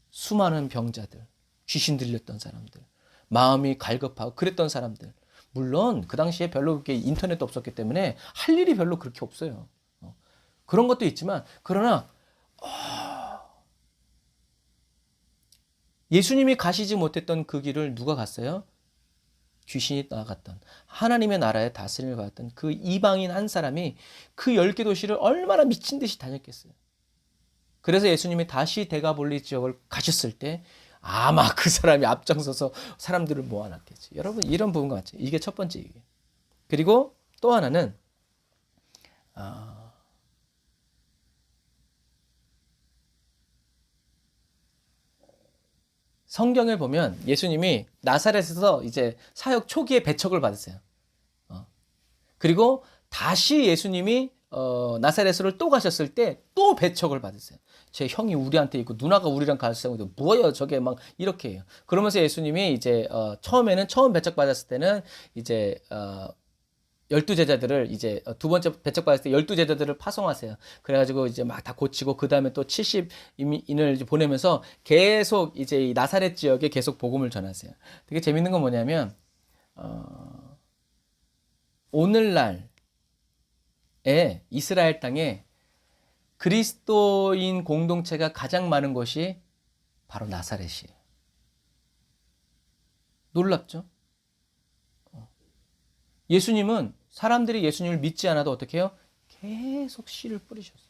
수많은 병자들, 귀신 들렸던 사람들, 마음이 갈급하고 그랬던 사람들. 물론 그 당시에 별로 그렇게 인터넷도 없었기 때문에 할 일이 별로 그렇게 없어요. 그런 것도 있지만 그러나 예수님이 가시지 못했던 그 길을 누가 갔어요? 귀신이 나갔던 하나님의 나라에 다스림을 받았던 그 이방인 한 사람이 그 10개 도시를 얼마나 미친 듯이 다녔겠어요. 그래서 예수님이 다시 데가볼리 지역을 가셨을 때 아마 그 사람이 앞장서서 사람들을 모아놨겠지. 여러분 이런 부분과 같이 이게 첫 번째 얘기예요. 그리고 또 하나는 성경을 보면 예수님이 나사렛에서 이제 사역 초기에 배척을 받았어요. 그리고 다시 예수님이 나사렛으로 또 가셨을 때 또 배척을 받았어요. 제 형이 우리한테 있고 누나가 우리랑 같이 살고 있는데 뭐예요 저게 막 이렇게 해요. 그러면서 예수님이 이제 처음 배척받았을 때는 이제 12제자들을 이제 두 번째 배척받았을 때 12제자들을 파송하세요. 그래가지고 이제 막 다 고치고 그 다음에 또 70인을 보내면서 계속 이제 이 나사렛 지역에 계속 복음을 전하세요. 되게 재밌는 건 뭐냐면 오늘날에 이스라엘 땅에 그리스도인 공동체가 가장 많은 곳이 바로 나사렛이에요. 놀랍죠? 예수님은 사람들이 예수님을 믿지 않아도 어떻게 해요? 계속 씨를 뿌리셨어요.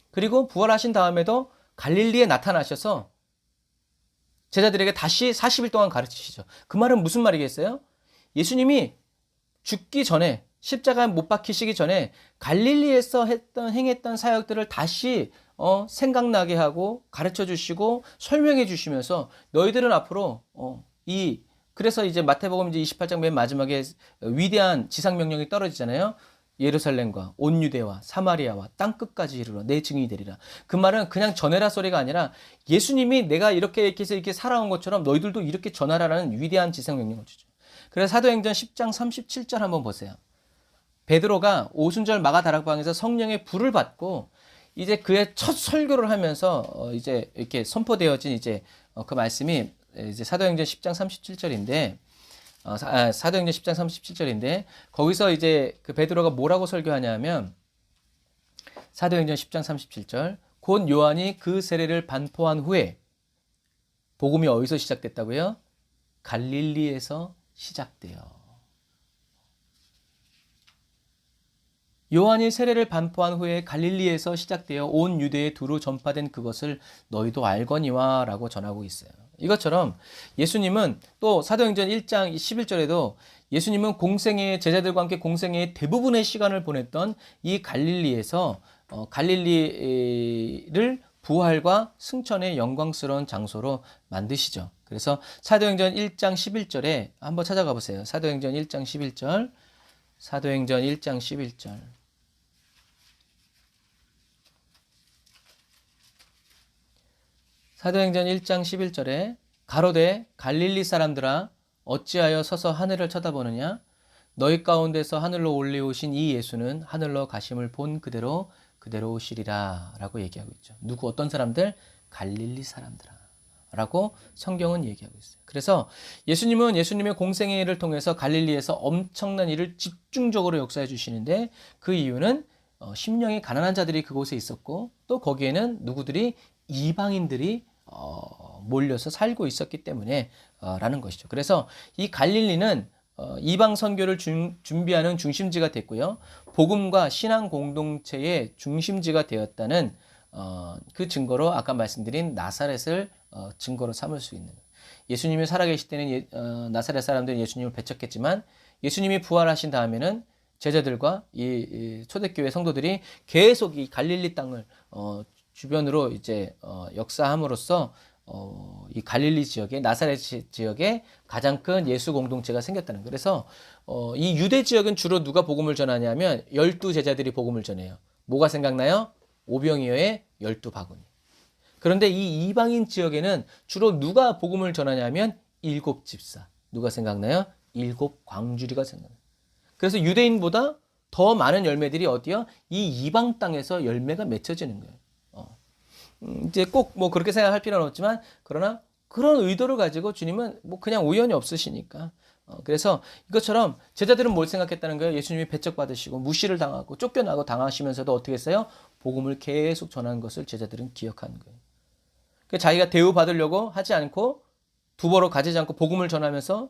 그리고 부활하신 다음에도 갈릴리에 나타나셔서 제자들에게 다시 40일 동안 가르치시죠. 그 말은 무슨 말이겠어요? 예수님이 죽기 전에 십자가에 못 박히시기 전에 갈릴리에서 행했던 사역들을 다시 생각나게 하고 가르쳐 주시고 설명해 주시면서 너희들은 앞으로 그래서 이제 마태복음 이제 28장 맨 마지막에 위대한 지상 명령이 떨어지잖아요. 예루살렘과 온 유대와 사마리아와 땅 끝까지 이르러 내 증인이 되리라. 그 말은 그냥 전해라 소리가 아니라 예수님이 내가 이렇게 해서 이렇게 살아온 것처럼 너희들도 이렇게 전하라라는 위대한 지상 명령을 주죠. 그래서 사도행전 10장 37절 한번 보세요. 베드로가 오순절 마가 다락방에서 성령의 불을 받고 이제 그의 첫 설교를 하면서 이제 이렇게 선포되어진 이제 그 말씀이 이제 사도행전 10장 37절인데 사도행전 10장 37절인데 거기서 이제 그 베드로가 뭐라고 설교하냐면 사도행전 10장 37절 곧 요한이 그 세례를 반포한 후에 복음이 어디서 시작됐다고요? 갈릴리에서 시작돼요. 요한이 세례를 반포한 후에 갈릴리에서 시작되어 온 유대에 두루 전파된 그것을 너희도 알거니와 라고 전하고 있어요. 이것처럼 예수님은 또 사도행전 1장 11절에도 예수님은 공생애에 제자들과 함께 공생애의 대부분의 시간을 보냈던 이 갈릴리에서 갈릴리를 부활과 승천의 영광스러운 장소로 만드시죠. 그래서 사도행전 1장 11절에 한번 찾아가 보세요. 사도행전 1장 11절 사도행전 1장 11절 사도행전 1장 11절에 가로되 갈릴리 사람들아 어찌하여 서서 하늘을 쳐다보느냐 너희 가운데서 하늘로 올리우신 이 예수는 하늘로 가심을 본 그대로 오시리라 라고 얘기하고 있죠. 누구 어떤 사람들? 갈릴리 사람들아 라고 성경은 얘기하고 있어요. 그래서 예수님은 예수님의 공생애를 통해서 갈릴리에서 엄청난 일을 집중적으로 역사해 주시는데 그 이유는 심령이 가난한 자들이 그곳에 있었고 또 거기에는 누구들이 이방인들이 몰려서 살고 있었기 때문에 라는 것이죠. 그래서 이 갈릴리는 이방 선교를 준비하는 중심지가 됐고요. 복음과 신앙 공동체의 중심지가 되었다는 그 증거로 아까 말씀드린 나사렛을 증거로 삼을 수 있는 예수님이 살아계실 때는 나사렛 사람들은 예수님을 배척했지만 예수님이 부활하신 다음에는 제자들과 이 초대교회 성도들이 계속 이 갈릴리 땅을 주변으로 이제 역사함으로써 이 갈릴리 지역에 나사렛 지역에 가장 큰 예수 공동체가 생겼다는 거예요. 그래서 이 유대 지역은 주로 누가 복음을 전하냐면 12제자들이 복음을 전해요. 뭐가 생각나요? 오병이어의 12바구니. 그런데 이 이방인 지역에는 주로 누가 복음을 전하냐면 7집사. 누가 생각나요? 7광주리가 생각나요. 그래서 유대인보다 더 많은 열매들이 어디요? 이 이방 땅에서 열매가 맺혀지는 거예요. 이제 꼭 뭐 그렇게 생각할 필요는 없지만 그러나 그런 의도를 가지고 주님은 뭐 그냥 우연이 없으시니까 그래서 이것처럼 제자들은 뭘 생각했다는 거예요? 예수님이 배척받으시고 무시를 당하고 쫓겨나고 당하시면서도 어떻게 했어요? 복음을 계속 전한 것을 제자들은 기억한 거예요. 자기가 대우받으려고 하지 않고 두버러 가지지 않고 복음을 전하면서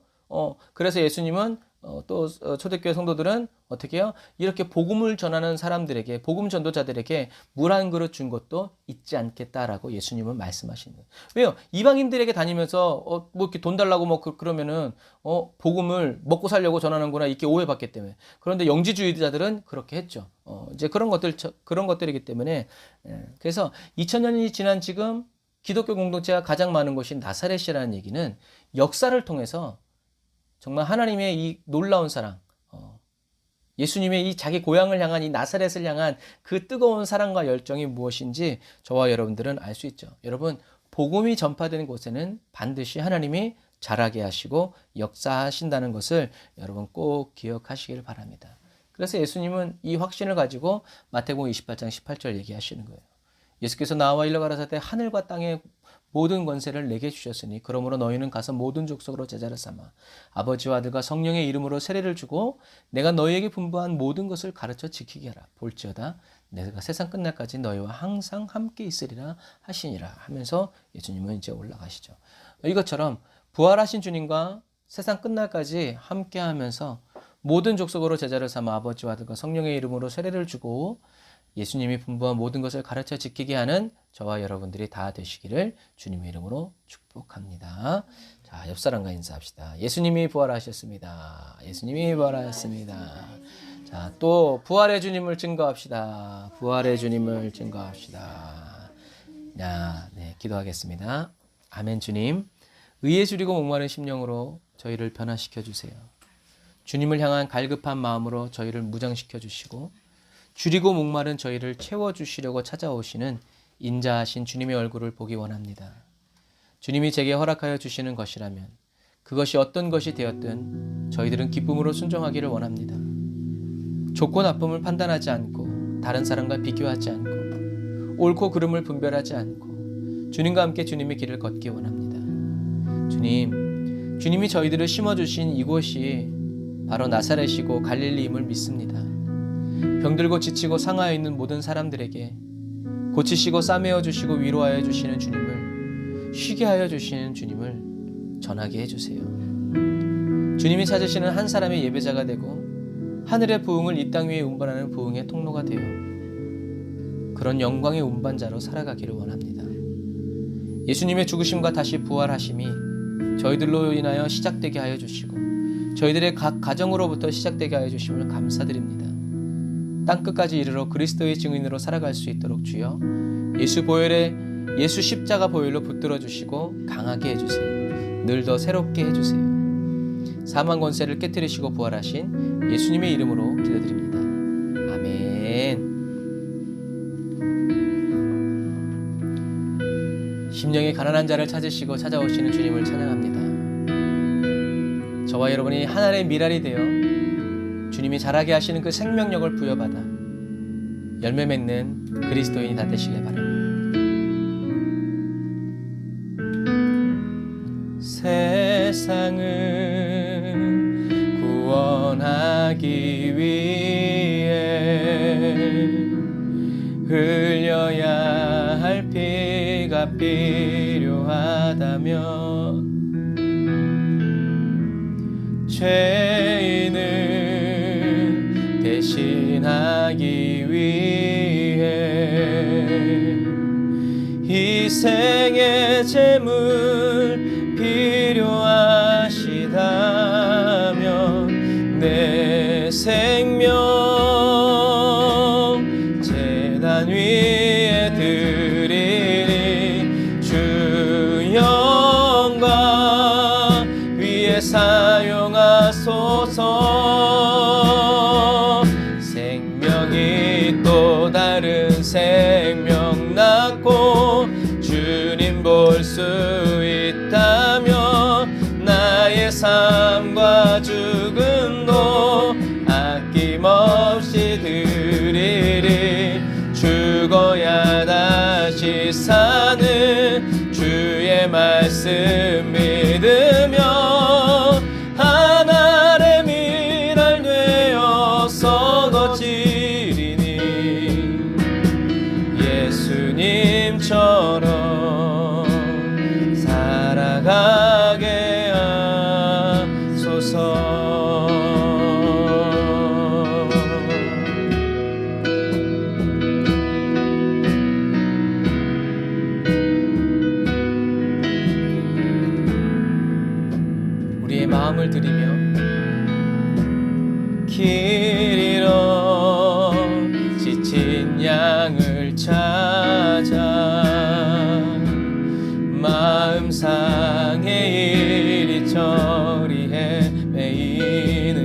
그래서 예수님은 또 초대교회 성도들은 어떻게 해요? 이렇게 복음을 전하는 사람들에게 복음 전도자들에게 물 한 그릇 준 것도 잊지 않겠다라고 예수님은 말씀하시는 거예요. 왜요? 이방인들에게 다니면서 뭐 이렇게 돈 달라고 뭐 그러면은 복음을 먹고 살려고 전하는구나 이렇게 오해받기 때문에. 그런데 영지주의자들은 그렇게 했죠. 이제 그런 것들이기 때문에 그래서 2000년이 지난 지금 기독교 공동체가 가장 많은 곳인 나사렛이라는 얘기는 역사를 통해서 정말 하나님의 이 놀라운 사랑, 예수님의 이 자기 고향을 향한 이 나사렛을 향한 그 뜨거운 사랑과 열정이 무엇인지 저와 여러분들은 알 수 있죠. 여러분, 복음이 전파되는 곳에는 반드시 하나님이 자라게 하시고 역사하신다는 것을 여러분 꼭 기억하시길 바랍니다. 그래서 예수님은 이 확신을 가지고 마태복음 28장 18절 얘기하시는 거예요. 예수께서 나와 일러 가라사대 하늘과 땅의 모든 권세를 내게 주셨으니 그러므로 너희는 가서 모든 족속으로 제자를 삼아 아버지와 아들과 성령의 이름으로 세례를 주고 내가 너희에게 분부한 모든 것을 가르쳐 지키게 하라. 볼지어다 내가 세상 끝날까지 너희와 항상 함께 있으리라 하시니라 하면서 예수님은 이제 올라가시죠. 이것처럼 부활하신 주님과 세상 끝날까지 함께 하면서 모든 족속으로 제자를 삼아 아버지와 아들과 성령의 이름으로 세례를 주고 예수님이 분부한 모든 것을 가르쳐 지키게 하는 저와 여러분들이 다 되시기를 주님의 이름으로 축복합니다. 자, 옆 사람과 인사합시다. 예수님이 부활하셨습니다. 예수님이 부활하셨습니다. 자, 또 부활의 주님을 증거합시다. 부활의 주님을 증거합시다. 자, 네, 기도하겠습니다. 아멘. 주님, 의에 줄이고 목마른 심령으로 저희를 변화시켜 주세요. 주님을 향한 갈급한 마음으로 저희를 무장시켜 주시고 줄이고 목마른 저희를 채워주시려고 찾아오시는 인자하신 주님의 얼굴을 보기 원합니다. 주님이 제게 허락하여 주시는 것이라면 그것이 어떤 것이 되었든 저희들은 기쁨으로 순종하기를 원합니다. 좋고 나쁨을 판단하지 않고 다른 사람과 비교하지 않고 옳고 그름을 분별하지 않고 주님과 함께 주님의 길을 걷기 원합니다. 주님, 주님이 저희들을 심어주신 이곳이 바로 나사렛이고 갈릴리임을 믿습니다. 병들고 지치고 상하여 있는 모든 사람들에게 고치시고 싸매어 주시고 위로하여 주시는 주님을, 쉬게 하여 주시는 주님을 전하게 해주세요. 주님이 찾으시는 한 사람의 예배자가 되고 하늘의 부흥을 이 땅 위에 운반하는 부흥의 통로가 되어 그런 영광의 운반자로 살아가기를 원합니다. 예수님의 죽으심과 다시 부활하심이 저희들로 인하여 시작되게 하여 주시고 저희들의 각 가정으로부터 시작되게 하여 주심을 감사드립니다. 땅끝까지 이르러 그리스도의 증인으로 살아갈 수 있도록 주여 예수 십자가 보혈로 붙들어 주시고 강하게 해주세요. 늘 더 새롭게 해주세요. 사망 권세를 깨뜨리시고 부활하신 예수님의 이름으로 기도드립니다. 아멘. 심령이 가난한 자를 찾으시고 찾아오시는 주님을 찬양합니다. 저와 여러분이 하나님의 미랄이 되어 주님이 자라게 하시는 그 생명력을 부여받아 열매 맺는 그리스도인이 다 되시길 바랍니다. 세상을 구원하기 위해 흘려야 할 피가 필요하다면 죄인을 대신하기 위해 희생의 제물 필요하시다면 내 생명 제단 위에 드리니 주 영광 위에 사용하소서. 생명이 또 다른 생명 낳고 주님 볼 수 있다면 나의 삶과 죽음도 아낌없이 드리리. 죽어야 다시 사는 주의 말씀 믿으며 하나의 미랄 되어서 거치리니 예수님처럼 살아가게 하소서. 우리의 마음을 드리며 길 잃어 지친 양을 찾아 마음 상해 이리저리 헤매이는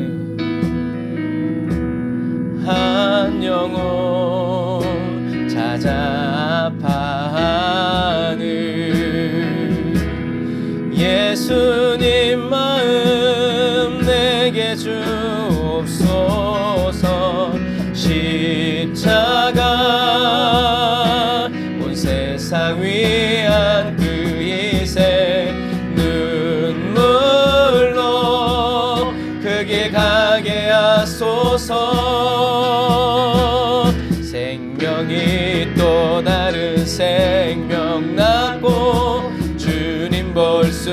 위한 그의 새 눈물로 그 길 가게 하소서. 생명이 또 다른 생명 낳고 주님 볼 수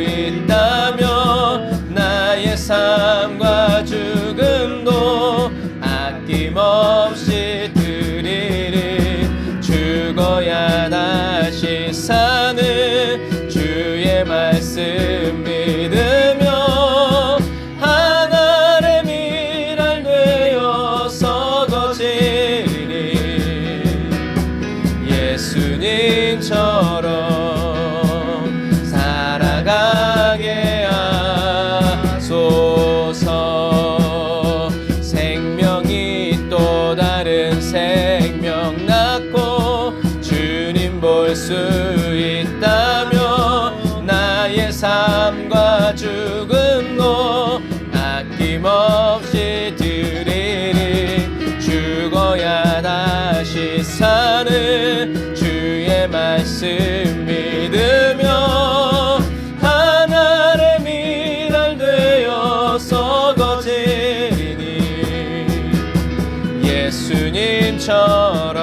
있다면 나의 삶과 죽음도 아낌없이 드리리. 죽어야 다시 사는 주의 말씀 믿으며 하늘의 미랄 되어서 거지리니 예수님처럼 살아가게 하소서. 생명이 또 다른 생명 낳고 주님 볼 수 있다면 나의 삶과 죽음도 아낌없이 드리리. 죽어야 다시 사는 주의 말씀 믿으며 하늘의 미랄 되어서 거지리니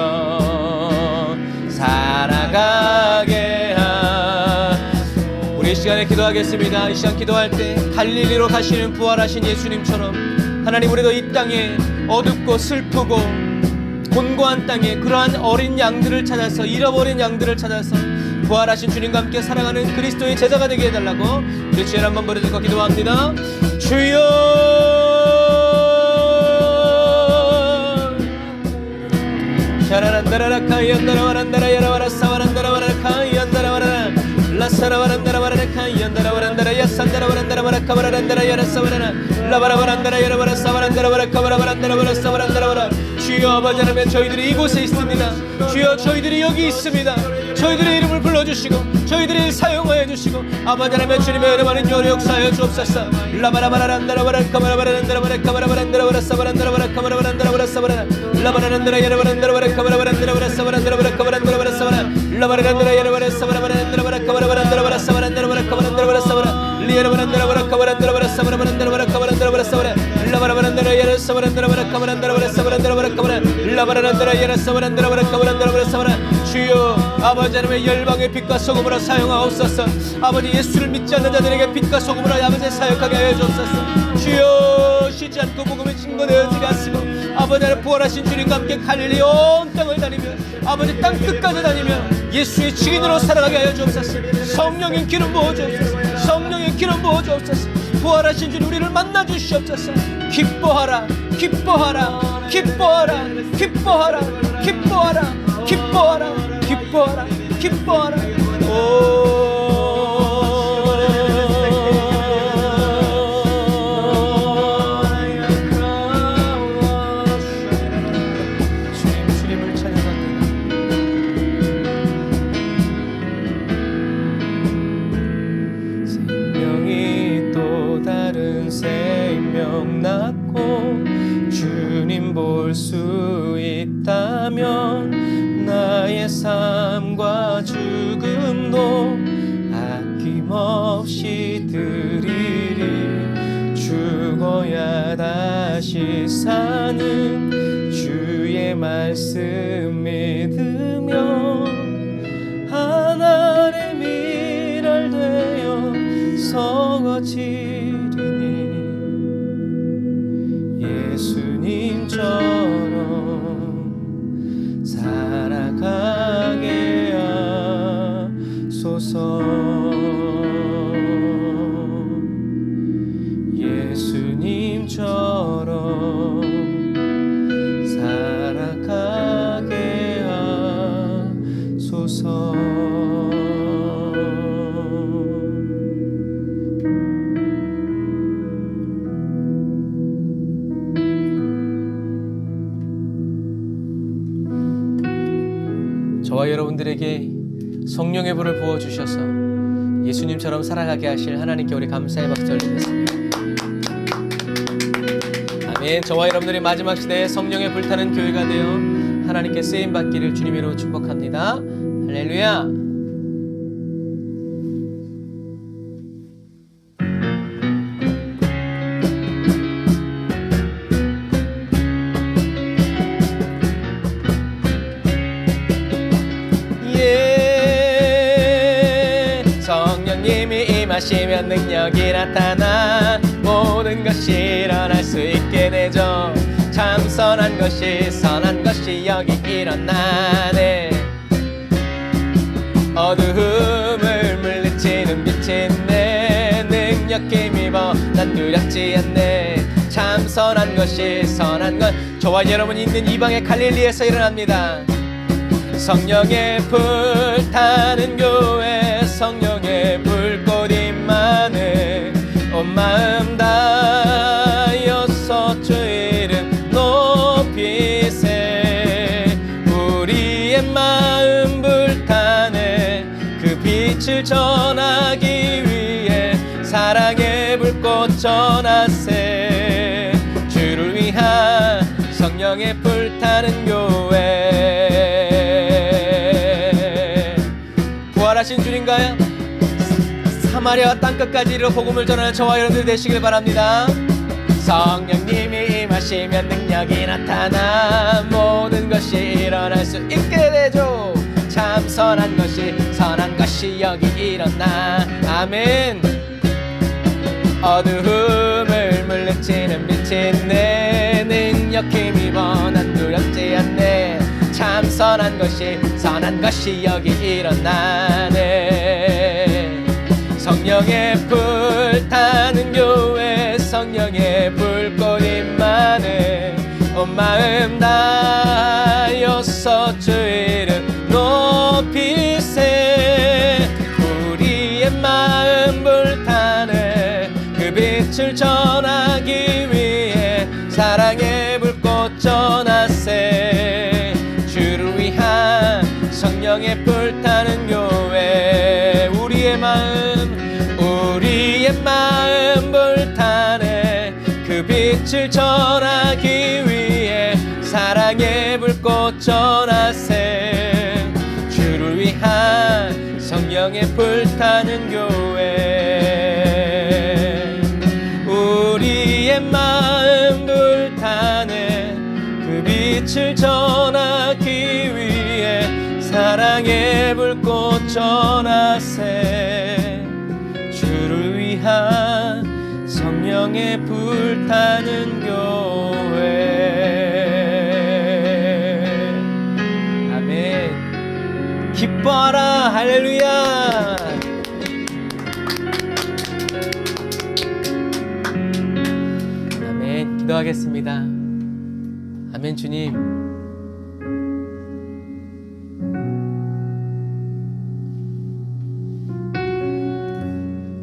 예수님처럼 살아가게 우리 이 시간에 기도하겠습니다. 이 시간 기도할 때 갈릴리로 가시는 부활하신 예수님처럼 하나님, 우리도 이 땅에 어둡고 슬프고 곤고한 땅에 그러한 어린 양들을 찾아서, 잃어버린 양들을 찾아서 부활하신 주님과 함께 살아가는 그리스도의 제자가 되게 해달라고 우리 주여 한번 부르짖고 기도합니다. 주여 주여 아버지 하나님, 저희들이 이곳에 있습니다. 주여 저희들이 여기 있습니다. 저희들의 이름을 불러주시고 저희들을 사용하여 주시고 아버지 하나님, 주님의 은혜만은 여러 역사하여 주옵소서. 주여 아버지 하나님의 열방의 빛과 소금으로 사용하옵소서. 아버지 예수를 믿지 않는 자들에게 빛과 소금으로 아버지 사역하게 하여 주옵소서. 주여 쉬지 않고 복음을 증거되어지게 하시고 아버지 하나님, 부활하신 주님과 함께 갈릴리 온 땅을 다니며 아버지 땅 끝까지 다니며 예수의 증인으로 살아가게 하여 주옵소서. 성령의 기름 부어 주옵소서. 성령의 기름 부어 주옵소서. 부활하신 주님 우리를 만나 주시옵소서. 기뻐하라 기뻐하라 기뻐하라 기뻐하라 기뻐하라 기뻐하라 기뻐하라 기뻐하라. 주님을 찬양합니다. 생명이 또 다른 생명 낳고 주님 볼 수 있다면 나의 삶과 죽음도 아낌없이 드리리. 죽어야 다시 사는 주의 말씀 믿으며 하늘의 미랄 되어 서거지리니 예수님처럼 살아가게 하소서. 예수님처럼 살아가게 하소서. 저와 여러분들에게 성령의 불을 부어주셔서 예수님처럼 살아가게 하실 하나님께 우리 감사의 박수 올리겠습니다. 아멘. 저와 여러분들이 마지막 시대에 성령의 불타는 교회가 되어 하나님께 쓰임받기를 주님으로 축복합니다. 할렐루야. 성령님이 임하시면 능력이 나타나 모든 것이 일어날 수 있게 되죠. 참 선한 것이 여기 일어나네. 어두움을 물리치는 빛이 내 능력 힘입어 난 두렵지 않네. 참 선한 것 저와 여러분 있는 이 방의 갈릴리에서 일어납니다. 성령의 불타는 교회, 성령의 불꽃 임하네. 온 마음 다여서 주 이름 높이세. 우리의 마음 불타네. 그 빛을 전하기 위해 사랑의 불꽃 전하세. 주를 위한 성령의 불타는 교회. 부활하신 주님과요 사마리아 땅끝까지 이르러 복음을 전하는 저와 여러분들 되시길 바랍니다. 성령님이 임하시면 능력이 나타나 모든 것이 일어날 수 있게 되죠. 참 선한 것이 여기 일어나. 아멘. 어두움을 물리치는 빛이 내 능력 힘입어 난 두렵지 않네. 참 선한 것이 여기 일어나네. 성령의 불타는 교회, 성령의 불꽃 임하네. 온 마음 다여서 주 이름 높이세. 우리의 마음 불타네. 그 빛을 전하기 위해 사랑의 불꽃 전하세. 주를 위한 성령의 불타는 교회. 우리의 마음 불타네. 그 빛을 전하기 위해 사랑의 불꽃 전하세. 주를 위한 성령의 불타는 교회. 우리의 마음 불타네. 그 빛을 전하기 위해 사랑의 불꽃 전하세. 주를 위한 성령의 불타는 교회. 아멘. 기뻐하라. 할렐루야. 아멘. 기도하겠습니다. 아멘. 주님,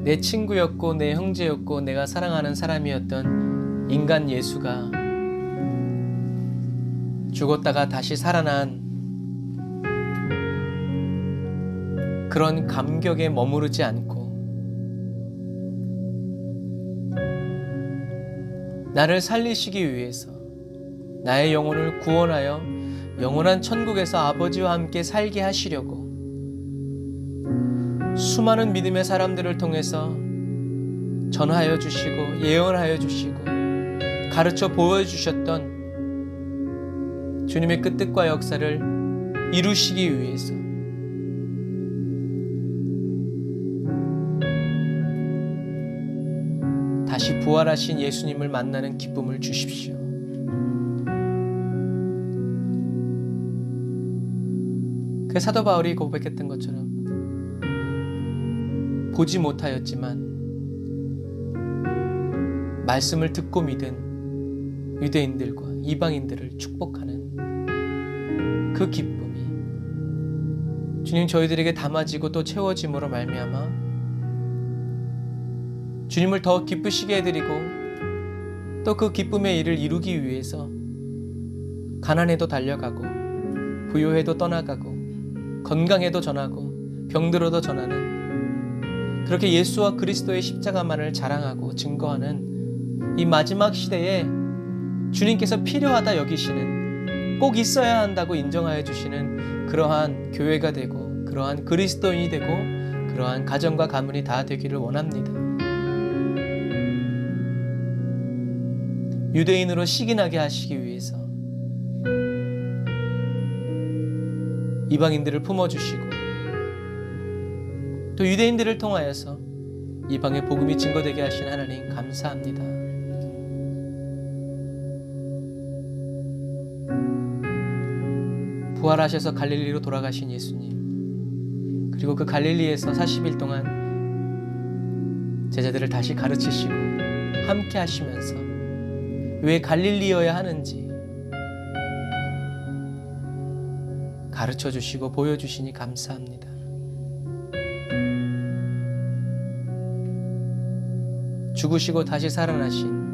내 친구였고 내 형제였고 내가 사랑하는 사람이었던 인간 예수가 죽었다가 다시 살아난 그런 감격에 머무르지 않고 나를 살리시기 위해서 나의 영혼을 구원하여 영원한 천국에서 아버지와 함께 살게 하시려고 수많은 믿음의 사람들을 통해서 전하여 주시고 예언하여 주시고 가르쳐 보여주셨던 주님의 그 뜻과 역사를 이루시기 위해서 다시 부활하신 예수님을 만나는 기쁨을 주십시오. 그 사도 바울이 고백했던 것처럼 보지 못하였지만 말씀을 듣고 믿은 유대인들과 이방인들을 축복하는 그 기쁨이 주님 저희들에게 담아지고 또 채워짐으로 말미암아 주님을 더 기쁘시게 해드리고 또 그 기쁨의 일을 이루기 위해서 가난해도 달려가고 부요해도 떠나가고 건강해도 전하고 병들어도 전하는 그렇게 예수와 그리스도의 십자가만을 자랑하고 증거하는 이 마지막 시대에 주님께서 필요하다 여기시는 꼭 있어야 한다고 인정하여 주시는 그러한 교회가 되고 그러한 그리스도인이 되고 그러한 가정과 가문이 다 되기를 원합니다. 유대인으로 시기나게 하시기 위해서 이방인들을 품어주시고 또 유대인들을 통하여서 이방의 복음이 증거되게 하신 하나님 감사합니다. 부활하셔서 갈릴리로 돌아가신 예수님, 그리고 그 갈릴리에서 40일 동안 제자들을 다시 가르치시고 함께 하시면서 왜 갈릴리여야 하는지 가르쳐 주시고 보여주시니 감사합니다. 죽으시고 다시 살아나신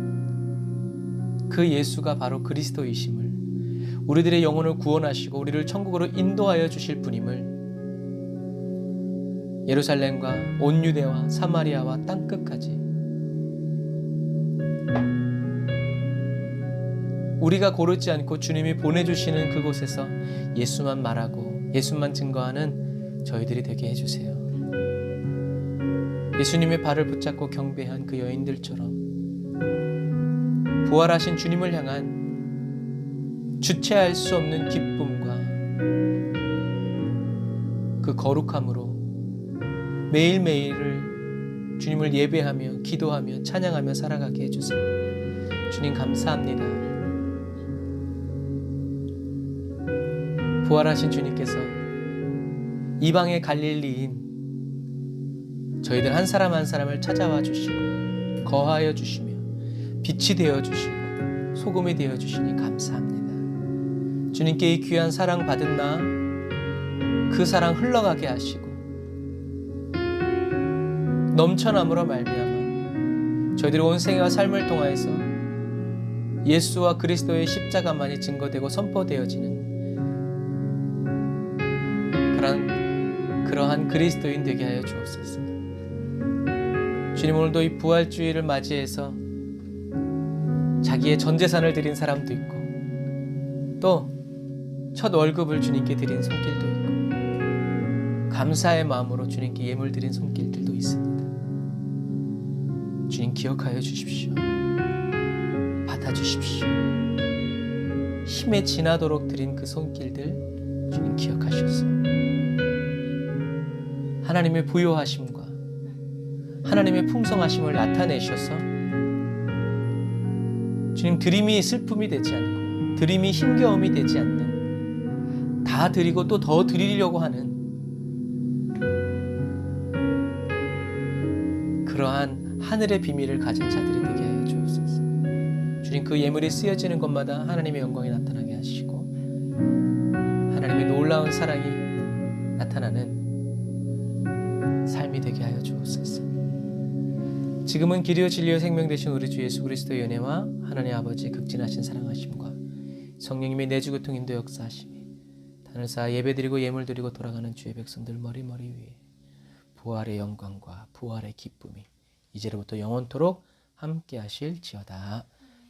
그 예수가 바로 그리스도이심을, 우리들의 영혼을 구원하시고 우리를 천국으로 인도하여 주실 분임을 예루살렘과 온 유대와 사마리아와 땅끝까지 우리가 고르지 않고 주님이 보내주시는 그곳에서 예수만 말하고 예수만 증거하는 저희들이 되게 해주세요. 예수님의 발을 붙잡고 경배한 그 여인들처럼 부활하신 주님을 향한 주체할 수 없는 기쁨과 그 거룩함으로 매일매일을 주님을 예배하며 기도하며 찬양하며 살아가게 해주세요. 주님 감사합니다. 부활하신 주님께서 이방의 갈릴리인 저희들 한 사람 한 사람을 찾아와 주시고 거하여 주시며 빛이 되어 주시고 소금이 되어 주시니 감사합니다. 주님께 이 귀한 사랑 받은 나 그 사랑 흘러가게 하시고 넘쳐남으로 말미암아 저희들의 온 생애와 삶을 통하여서 예수와 그리스도의 십자가만이 증거되고 선포되어지는 그러한 그리스도인 되게 하여 주옵소서. 주님, 오늘도 이 부활주의를 맞이해서 자기의 전 재산을 드린 사람도 있고 또 첫 월급을 주님께 드린 손길도 있고 감사의 마음으로 주님께 예물 드린 손길들도 있습니다. 주님 기억하여 주십시오. 받아주십시오. 힘에 지나도록 드린 그 손길들 주님 기억하셔서 하나님의 부요하심과 하나님의 풍성하심을 나타내셔서 주님 드림이 슬픔이 되지 않고 드림이 힘겨움이 되지 않는, 다 드리고 또 더 드리려고 하는 그러한 하늘의 비밀을 가진 자들이 되게 하여 주옵소서. 주님, 그 예물이 쓰여지는 것마다 하나님의 영광이 나타나게 하시고 하나님의 놀라운 사랑이 나타나는 삶이 되게 하여 주옵소서. 지금은 길이요 진리요 생명 되신 우리 주 예수 그리스도의 은혜와 하나님 아버지의 극진하신 사랑하심과 성령님의 내주고통 인도 역사하심이 하늘 쌓아 예배드리고 예물드리고 돌아가는 주의 백성들 머리머리 위에 부활의 영광과 부활의 기쁨이 이제로부터 영원토록 함께 하실지어다.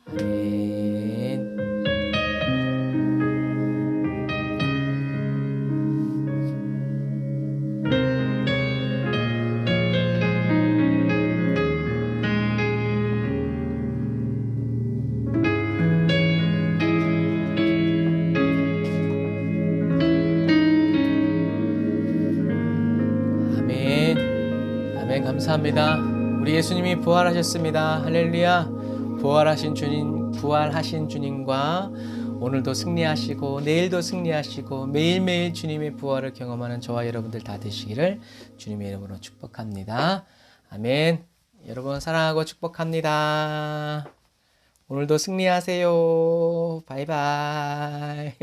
아멘. 감사합니다. 우리 예수님이 부활하셨습니다. 할렐루야. 부활하신 주님과 오늘도 승리하시고 내일도 승리하시고 매일매일 주님의 부활을 경험하는 저와 여러분들 다 되시기를 주님의 이름으로 축복합니다. 아멘. 여러분 사랑하고 축복합니다. 오늘도 승리하세요. 바이바이.